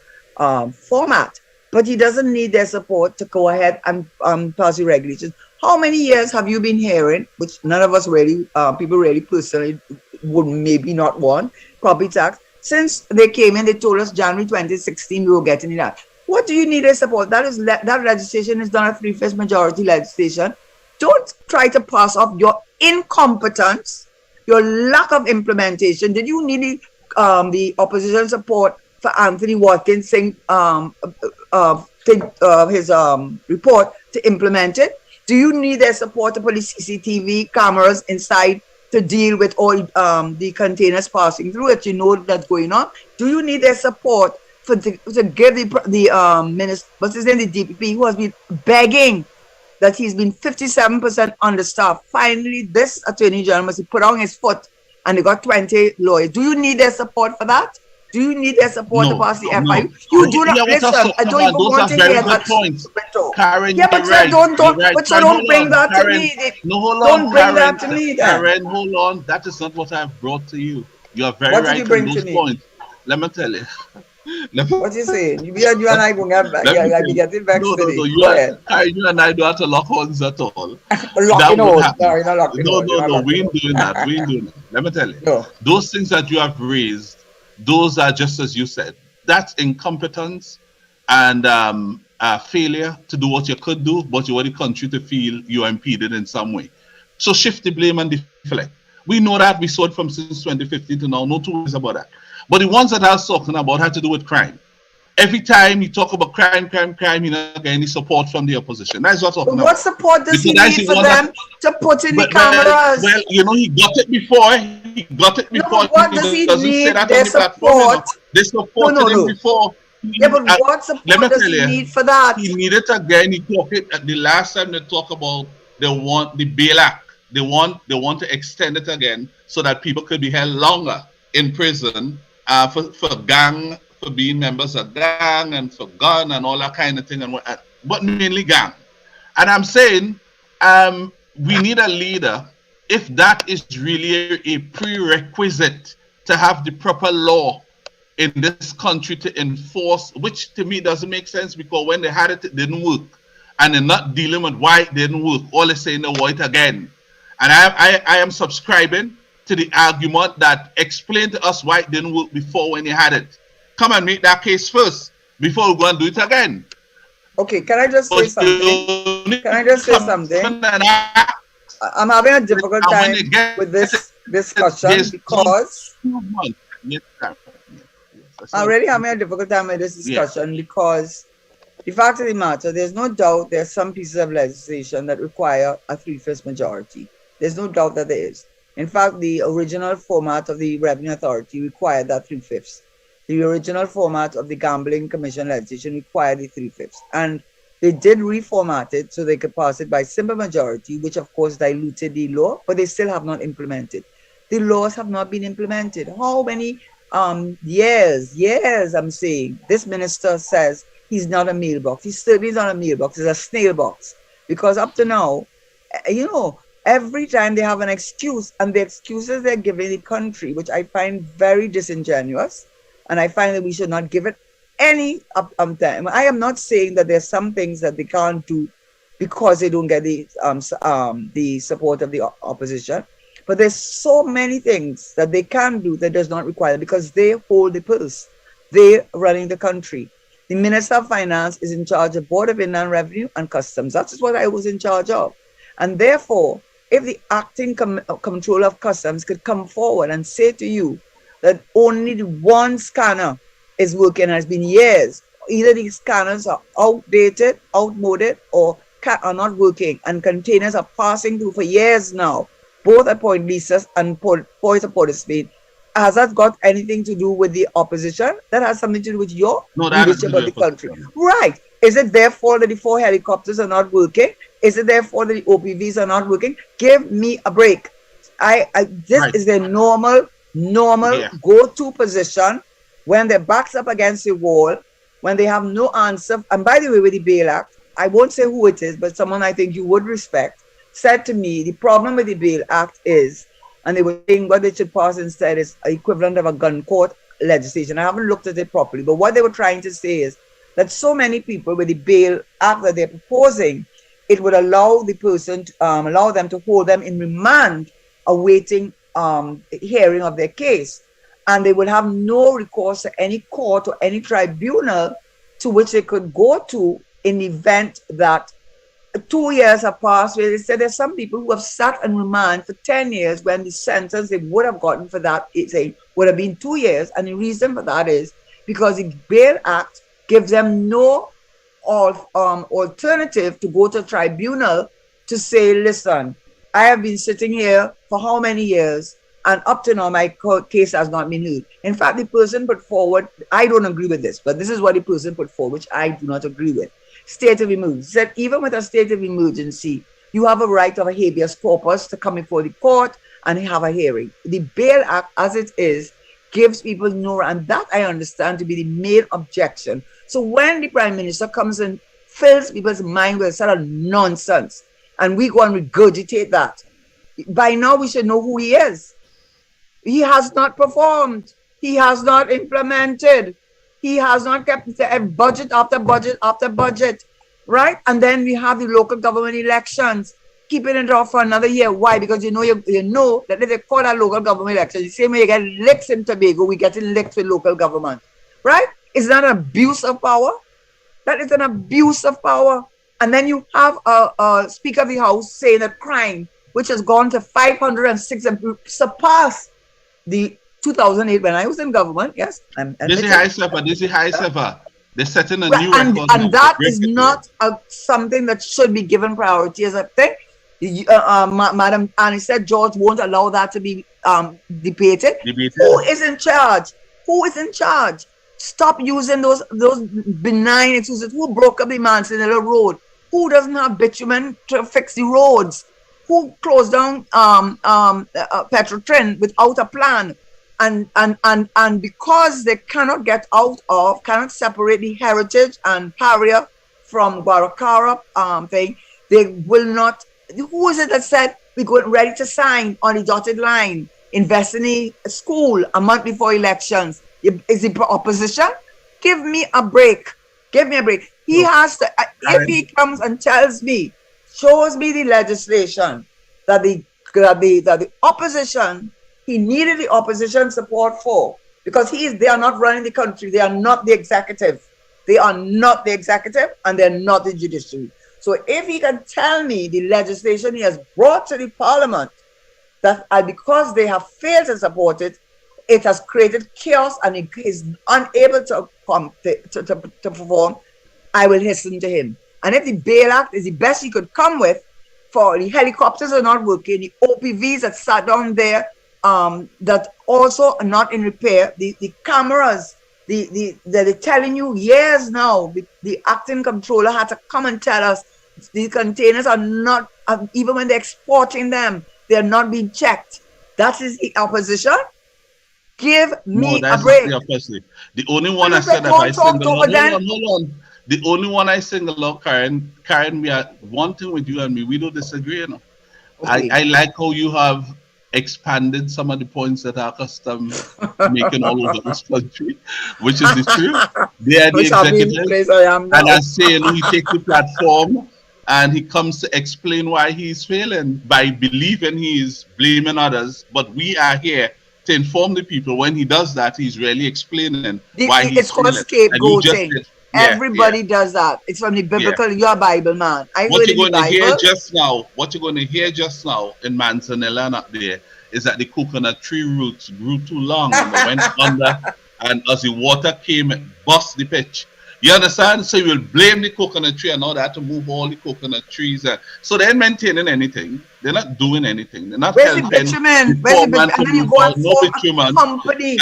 format. But he doesn't need their support to go ahead and pass the regulations. How many years have you been hearing, which none of us really, people really personally would maybe not want, property tax? Since they came in, they told us January 2016 we were getting it out. What do you need their support? That legislation is done a 3/5 majority legislation. Don't try to pass off your incompetence, your lack of implementation. Did you need the opposition support for Anthony Watkins saying his report to implement it? Do you need their support to put the CCTV cameras inside to deal with all the containers passing through it? You know that's going on. Do you need their support to give the minister, what's his name, the DPP, who has been begging that he's been 57% understaffed? Finally, this attorney general must put on his foot, and they got 20 lawyers. Do you need their support for that? Do you need their support to pass the FIU? You do not listen. I don't even want to hear that. Karen, yeah, but right. don't bring that to me. Don't bring that to me. Karen, hold on. That is not what I've brought to you. You are very right. What did you bring to me? Points. Let me tell you. What you saying? You and I going to get back today. You and I don't have to lock horns at all. Locking horns. No, we ain't doing that. Let me tell you. Those things that you have raised, those are just as you said. That's incompetence and failure to do what you could do, but you want the country to feel you are impeded in some way. So shift the blame and deflect. We know that. We saw it from since 2015 to now. No two ways about that. But the ones that I was talking about had to do with crime. Every time you talk about crime, you're not getting any support from the opposition. That's what I'm talking about. What support does he need for them to put in the cameras? Well, he got it before. No, what does he need their support? They supported him before. Yeah, but what support does he need for that? He needed it again. He talked it at the last time they talk about they want the bail act. They want to extend it again so that people could be held longer in prison for being members of gang and for gun and all that kind of thing, but mainly gang. And I'm saying we need a leader, if that is really a prerequisite to have the proper law in this country to enforce, which to me doesn't make sense, because when they had it, it didn't work. And they're not dealing with why it didn't work. All they're saying they want it again. And I am subscribing to the argument that explain to us why it didn't work before when you had it. Come and make that case first before we go and do it again. Okay, can I just say something? I'm having a difficult time with this discussion because I'm really having a difficult time with this discussion because the fact of the matter, there's no doubt there's some pieces of legislation that require a 3/5 majority. There's no doubt that there is. In fact, the original format of the Revenue Authority required that 3/5. The original format of the Gambling Commission legislation required the 3/5. And they did reformat it so they could pass it by simple majority, which of course diluted the law, but they still have not implemented. The laws have not been implemented. How many years I'm saying this minister says he's not a mailbox. He's not a mailbox, he's a snail box. Because up to now, every time they have an excuse, and the excuses they're giving the country, which I find very disingenuous, and I find that we should not give it any time. I am not saying that there's some things that they can't do because they don't get the support of the opposition, but there's so many things that they can do that does not require, because they hold the purse. They're running the country. The Minister of Finance is in charge of Board of Inland Revenue and Customs. That is what I was in charge of. And therefore, if the acting controller of Customs could come forward and say to you that only the one scanner is working, and it's been years, either these scanners are outdated, outmoded, or are not working, and containers are passing through for years now, both at Point Lisas and Point of Port of Spain. Has that got anything to do with the opposition? That has something to do with your leadership of the country. Right. Is it therefore that the 4 helicopters are not working? Is it therefore that the OPVs are not working? Give me a break. This is their normal go-to position when their back's up against the wall, when they have no answer. And by the way, with the Bail Act, I won't say who it is, but someone I think you would respect said to me, the problem with the Bail Act is, and they were saying what they should pass instead is equivalent of a gun court legislation. I haven't looked at it properly, but what they were trying to say is that so many people with the Bail Act that they're proposing, it would allow the person, allow them to hold them in remand, awaiting hearing of their case. And they would have no recourse to any court or any tribunal to which they could go to in the event that 2 years have passed, where they said there's some people who have sat in remand for 10 years when the sentence they would have gotten for that would have been 2 years. And the reason for that is because the Bail Act gives them no alternative to go to tribunal to say, listen, I have been sitting here for how many years, and up to now my case has not been heard. In fact, the person put forward, I don't agree with this, but this is what the person put forward, which I do not agree with. State of emergency. Said even with a state of emergency, you have a right of a habeas corpus to come before the court and have a hearing. The Bail Act, as it is, gives people no, and that I understand to be the main objection. So when the Prime Minister comes and fills people's mind with a sort of nonsense, and we go and regurgitate that, by now we should know who he is. He has not performed. He has not implemented. He has not kept budget after budget after budget, right? And then we have the local government elections, keeping it off for another year. Why? Because you know that if they call our local government elections, the same way you get licks in Tobago, we getting licks with local government, right? Is that an abuse of power? That is an abuse of power. And then you have a Speaker of the House saying that crime, which has gone to 506 and surpassed the 2008 when I was in government. Yes, this is high stepper. They're setting a new record. And that is not something that should be given priority as a thing. Madam Annie said George won't allow that to be debated. Who is in charge? Who is in charge? Stop using those benign excuses. Who broke up the Manzanilla Road? Who doesn't have bitumen to fix the roads? Who closed down Petrotrin without a plan? And because they cannot cannot separate the heritage and Paria from Guaracara thing, they will not. Who is it that said we're going ready to sign on the dotted line, invest in a school a month before elections? Is the opposition? Give me a break. Give me a break. He has to. If he comes and shows me the legislation that the opposition. He needed the opposition support for, because they are not running the country. They are not the executive. They are not the executive, and they're not the judiciary. So if he can tell me the legislation he has brought to the parliament, that because they have failed to support it, it has created chaos and he is unable to perform, I will listen to him. And if the Bail Act is the best he could come with, for the helicopters are not working, the OPVs that sat down there that also are not in repair, the cameras, they're telling you years now, the acting controller had to come and tell us these containers are not, even when they're exporting them, they're not being checked. That is the opposition. Give me that's a break. not the opposite. The only one I said that I single out, hold on. The only one I single out, Karen, we are one thing with you and me, we don't disagree, you know. Okay. I like how you have expanded some of the points that are custom making all over this country, which is the truth. They are the executive, and I say, you know, he takes the platform and he comes to explain why he's failing by believing he is blaming others. But we are here to inform the people. When he does that, he's really explaining why he's called scapegoating. Everybody does that. It's from the biblical. You're a Bible man. What you're going to hear just now in Manzanilla and up there is that the coconut tree roots grew too long and they went under, and as the water came, it bust the pitch. You understand? So you will blame the coconut tree and all that to move all the coconut trees. So they're maintaining anything. They're not doing anything. They're not helping. Where's the bitumen? And then you go and form a company.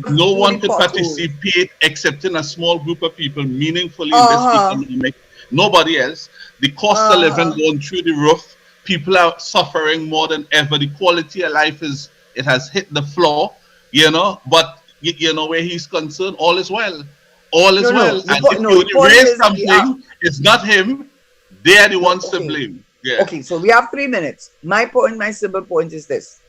No one could participate except in a small group of people meaningfully in this economic. Nobody else. The cost of living going through the roof. People are suffering more than ever. The quality of life it has hit the floor, you know. But you know where he's concerned, all is well. All is well. And if you raise something, it's not him. They are the ones to blame. Yeah. Okay, so we have 3 minutes. My simple point is this.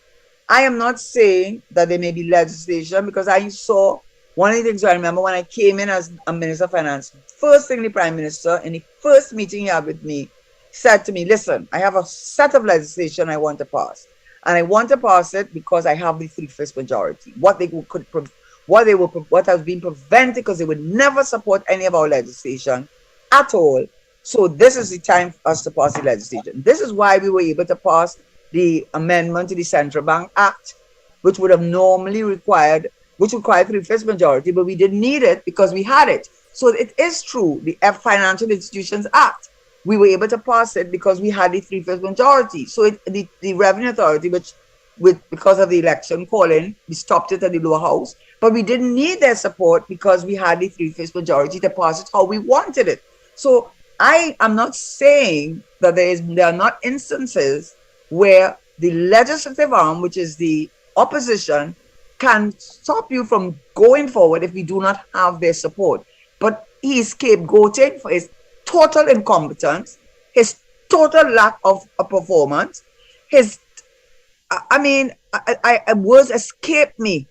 I am not saying that there may be legislation, because I saw one of the things I remember when I came in as a Minister of Finance. First thing the Prime Minister, in the first meeting he had with me, said to me, listen, I have a set of legislation I want to pass. And I want to pass it because I have the 3/5 majority. What has been prevented, because they would never support any of our legislation at all. So this is the time for us to pass the legislation. This is why we were able to pass the amendment to the Central Bank Act, which would have normally required 3/5 majority, but we didn't need it because we had it. So it is true, the Financial Institutions Act, we were able to pass it because we had the 3/5 majority. So the Revenue Authority, because of the election calling, we stopped it at the lower house, but we didn't need their support because we had the 3/5 majority to pass it how we wanted it. So I am not saying that there are not instances where the legislative arm, which is the opposition, can stop you from going forward if we do not have their support. But he is scapegoated for his total incompetence, his total lack of performance, words escape me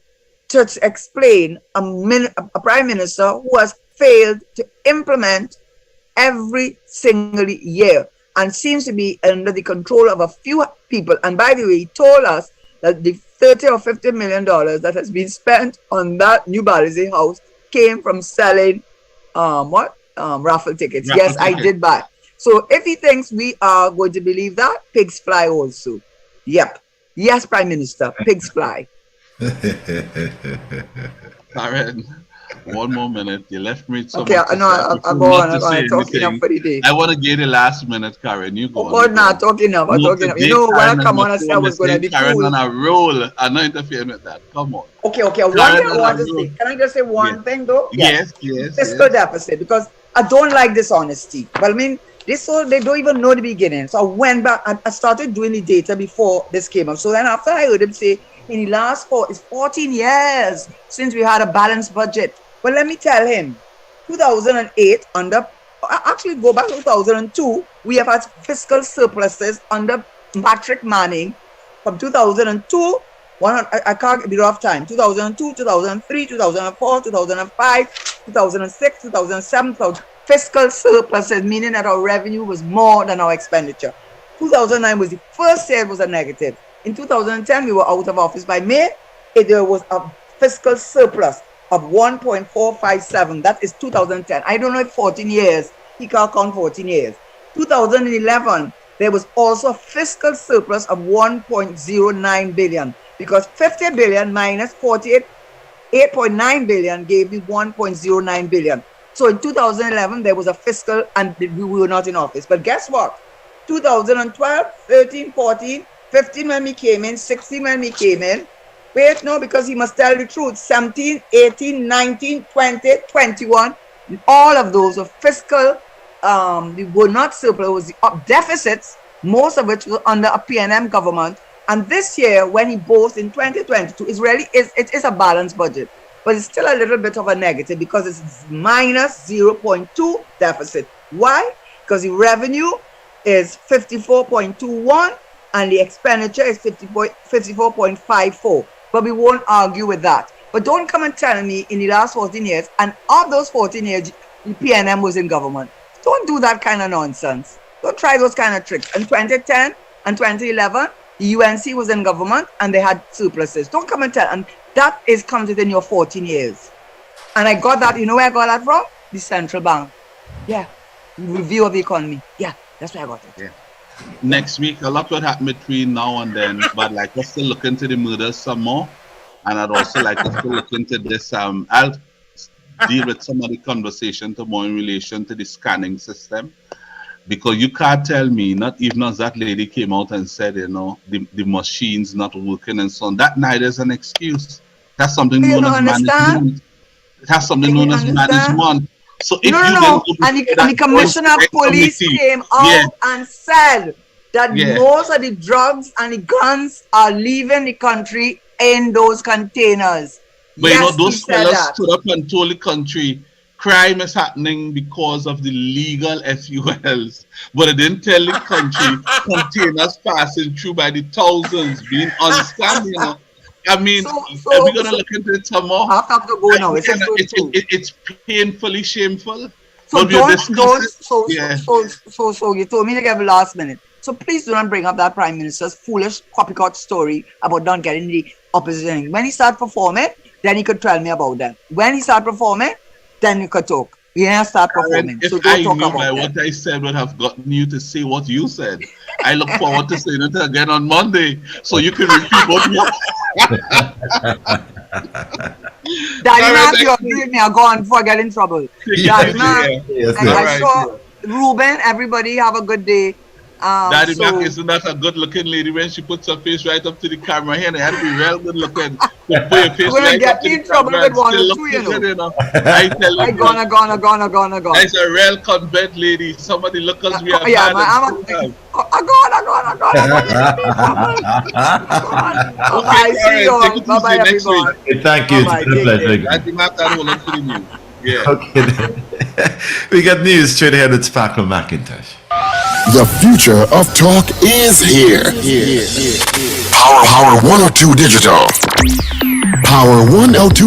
to explain a Prime Minister who has failed to implement every single year and seems to be under the control of a few people. And by the way, he told us that the $30 or $50 million that has been spent on that new Balizé house came from selling raffle tickets. I did buy. So if he thinks we are going to believe that, pigs fly also. Yep. Yes, Prime Minister, pigs fly. Karen, one more minute. You left me so okay, much. I'll go on. I'm talking enough for the day. I want to get the last minute, Karen. You go. God, not talking enough. I'm talking enough. You know, when I come on, I said I was going to be Karen cool. on a roll. I'm not interfering with that. Come on. Okay. One thing I want to say. Can I just say one thing, though? Yes. Fiscal deficit, because I don't like dishonesty. But I mean, they don't even know the beginning. So I went back and I started doing the data before this came up. So then after I heard him say, in the last 14 years since we had a balanced budget. Well, let me tell him, 2008 actually go back to 2002, we have had fiscal surpluses under Patrick Manning from 2002, I can't be rough time, 2002, 2003, 2004, 2005, 2006, 2007, fiscal surpluses, meaning that our revenue was more than our expenditure. 2009 was the first year it was a negative. In 2010, we were out of office. By May, there was a fiscal surplus of 1.457. That is 2010. I don't know if 14 years. He can't count 14 years. 2011, there was also a fiscal surplus of 1.09 billion, because 50 billion minus 8.9 billion gave me 1.09 billion. So in 2011, there was a fiscal, and we were not in office. But guess what? 2012, 13, 14, 15 when we came in, 16 when we came in. Wait, no, because he must tell the truth. 17, 18, 19, 20, 21, all of those were fiscal, they were not surplus, it was the deficits, most of which were under a PNM government. And this year, when he boasts in 2022, it is a balanced budget, but it's still a little bit of a negative because it's minus 0.2 deficit. Why? Because the revenue is 54.21 and the expenditure is 54.54. But we won't argue with that. But don't come and tell me in the last 14 years, and of those 14 years, the PNM was in government. Don't do that kind of nonsense. Don't try those kind of tricks. In 2010 and 2011, the UNC was in government and they had surpluses. Don't come and tell. And that is counted in your 14 years. And I got that, you know where I got that from? The central bank. Yeah. Review of the economy. Yeah, that's where I got it. Yeah. Next week, a lot will happen between now and then, but like us to look into the murders some more. And I'd also like us to look into this. I'll deal with some of the conversation tomorrow in relation to the scanning system. Because you can't tell me, not even as that lady came out and said, you know, the machine's not working and so on. That neither is an excuse. That's something known as management. It has something known as management. So if and the commissioner of police came out and said that most of the drugs and the guns are leaving the country in those containers. But you know, those fellas stood up and told the country crime is happening because of the legal FULs, but they didn't tell the country containers passing through by the thousands being unscanned, you know. I mean, we're gonna look into it some more. I have to go now. It's painfully shameful. So so you told me to give last minute. So please do not bring up that Prime Minister's foolish copycat story about not getting the opposition. When he start performing, then he could tell me about that. When he start performing, then you could talk. We didn't start performing. If so don't I talk knew about by what I said would have gotten you to say what you said. I look forward to saying it again on Monday, so you can repeat what you Daddy Mac, you agree with me. I'll go on before I get in trouble. Daddy Mac, I saw Ruben, everybody have a good day. Daddy Mac isn't that a good looking lady when she puts her face right up to the camera here? And it had to be real good looking. Put your face right up to the camera and still look good, you know. I tell you. I gonna. That's a real convent lady. Somebody look us we have yeah, I see you all. Bye-bye, everyone. Thank you. It's been a pleasure. Daddy Mac, I will look for the news. Yeah. Okay. We got news straight ahead with Sparkle McIntosh. The future of talk is here. Power 102 Digital. Power 102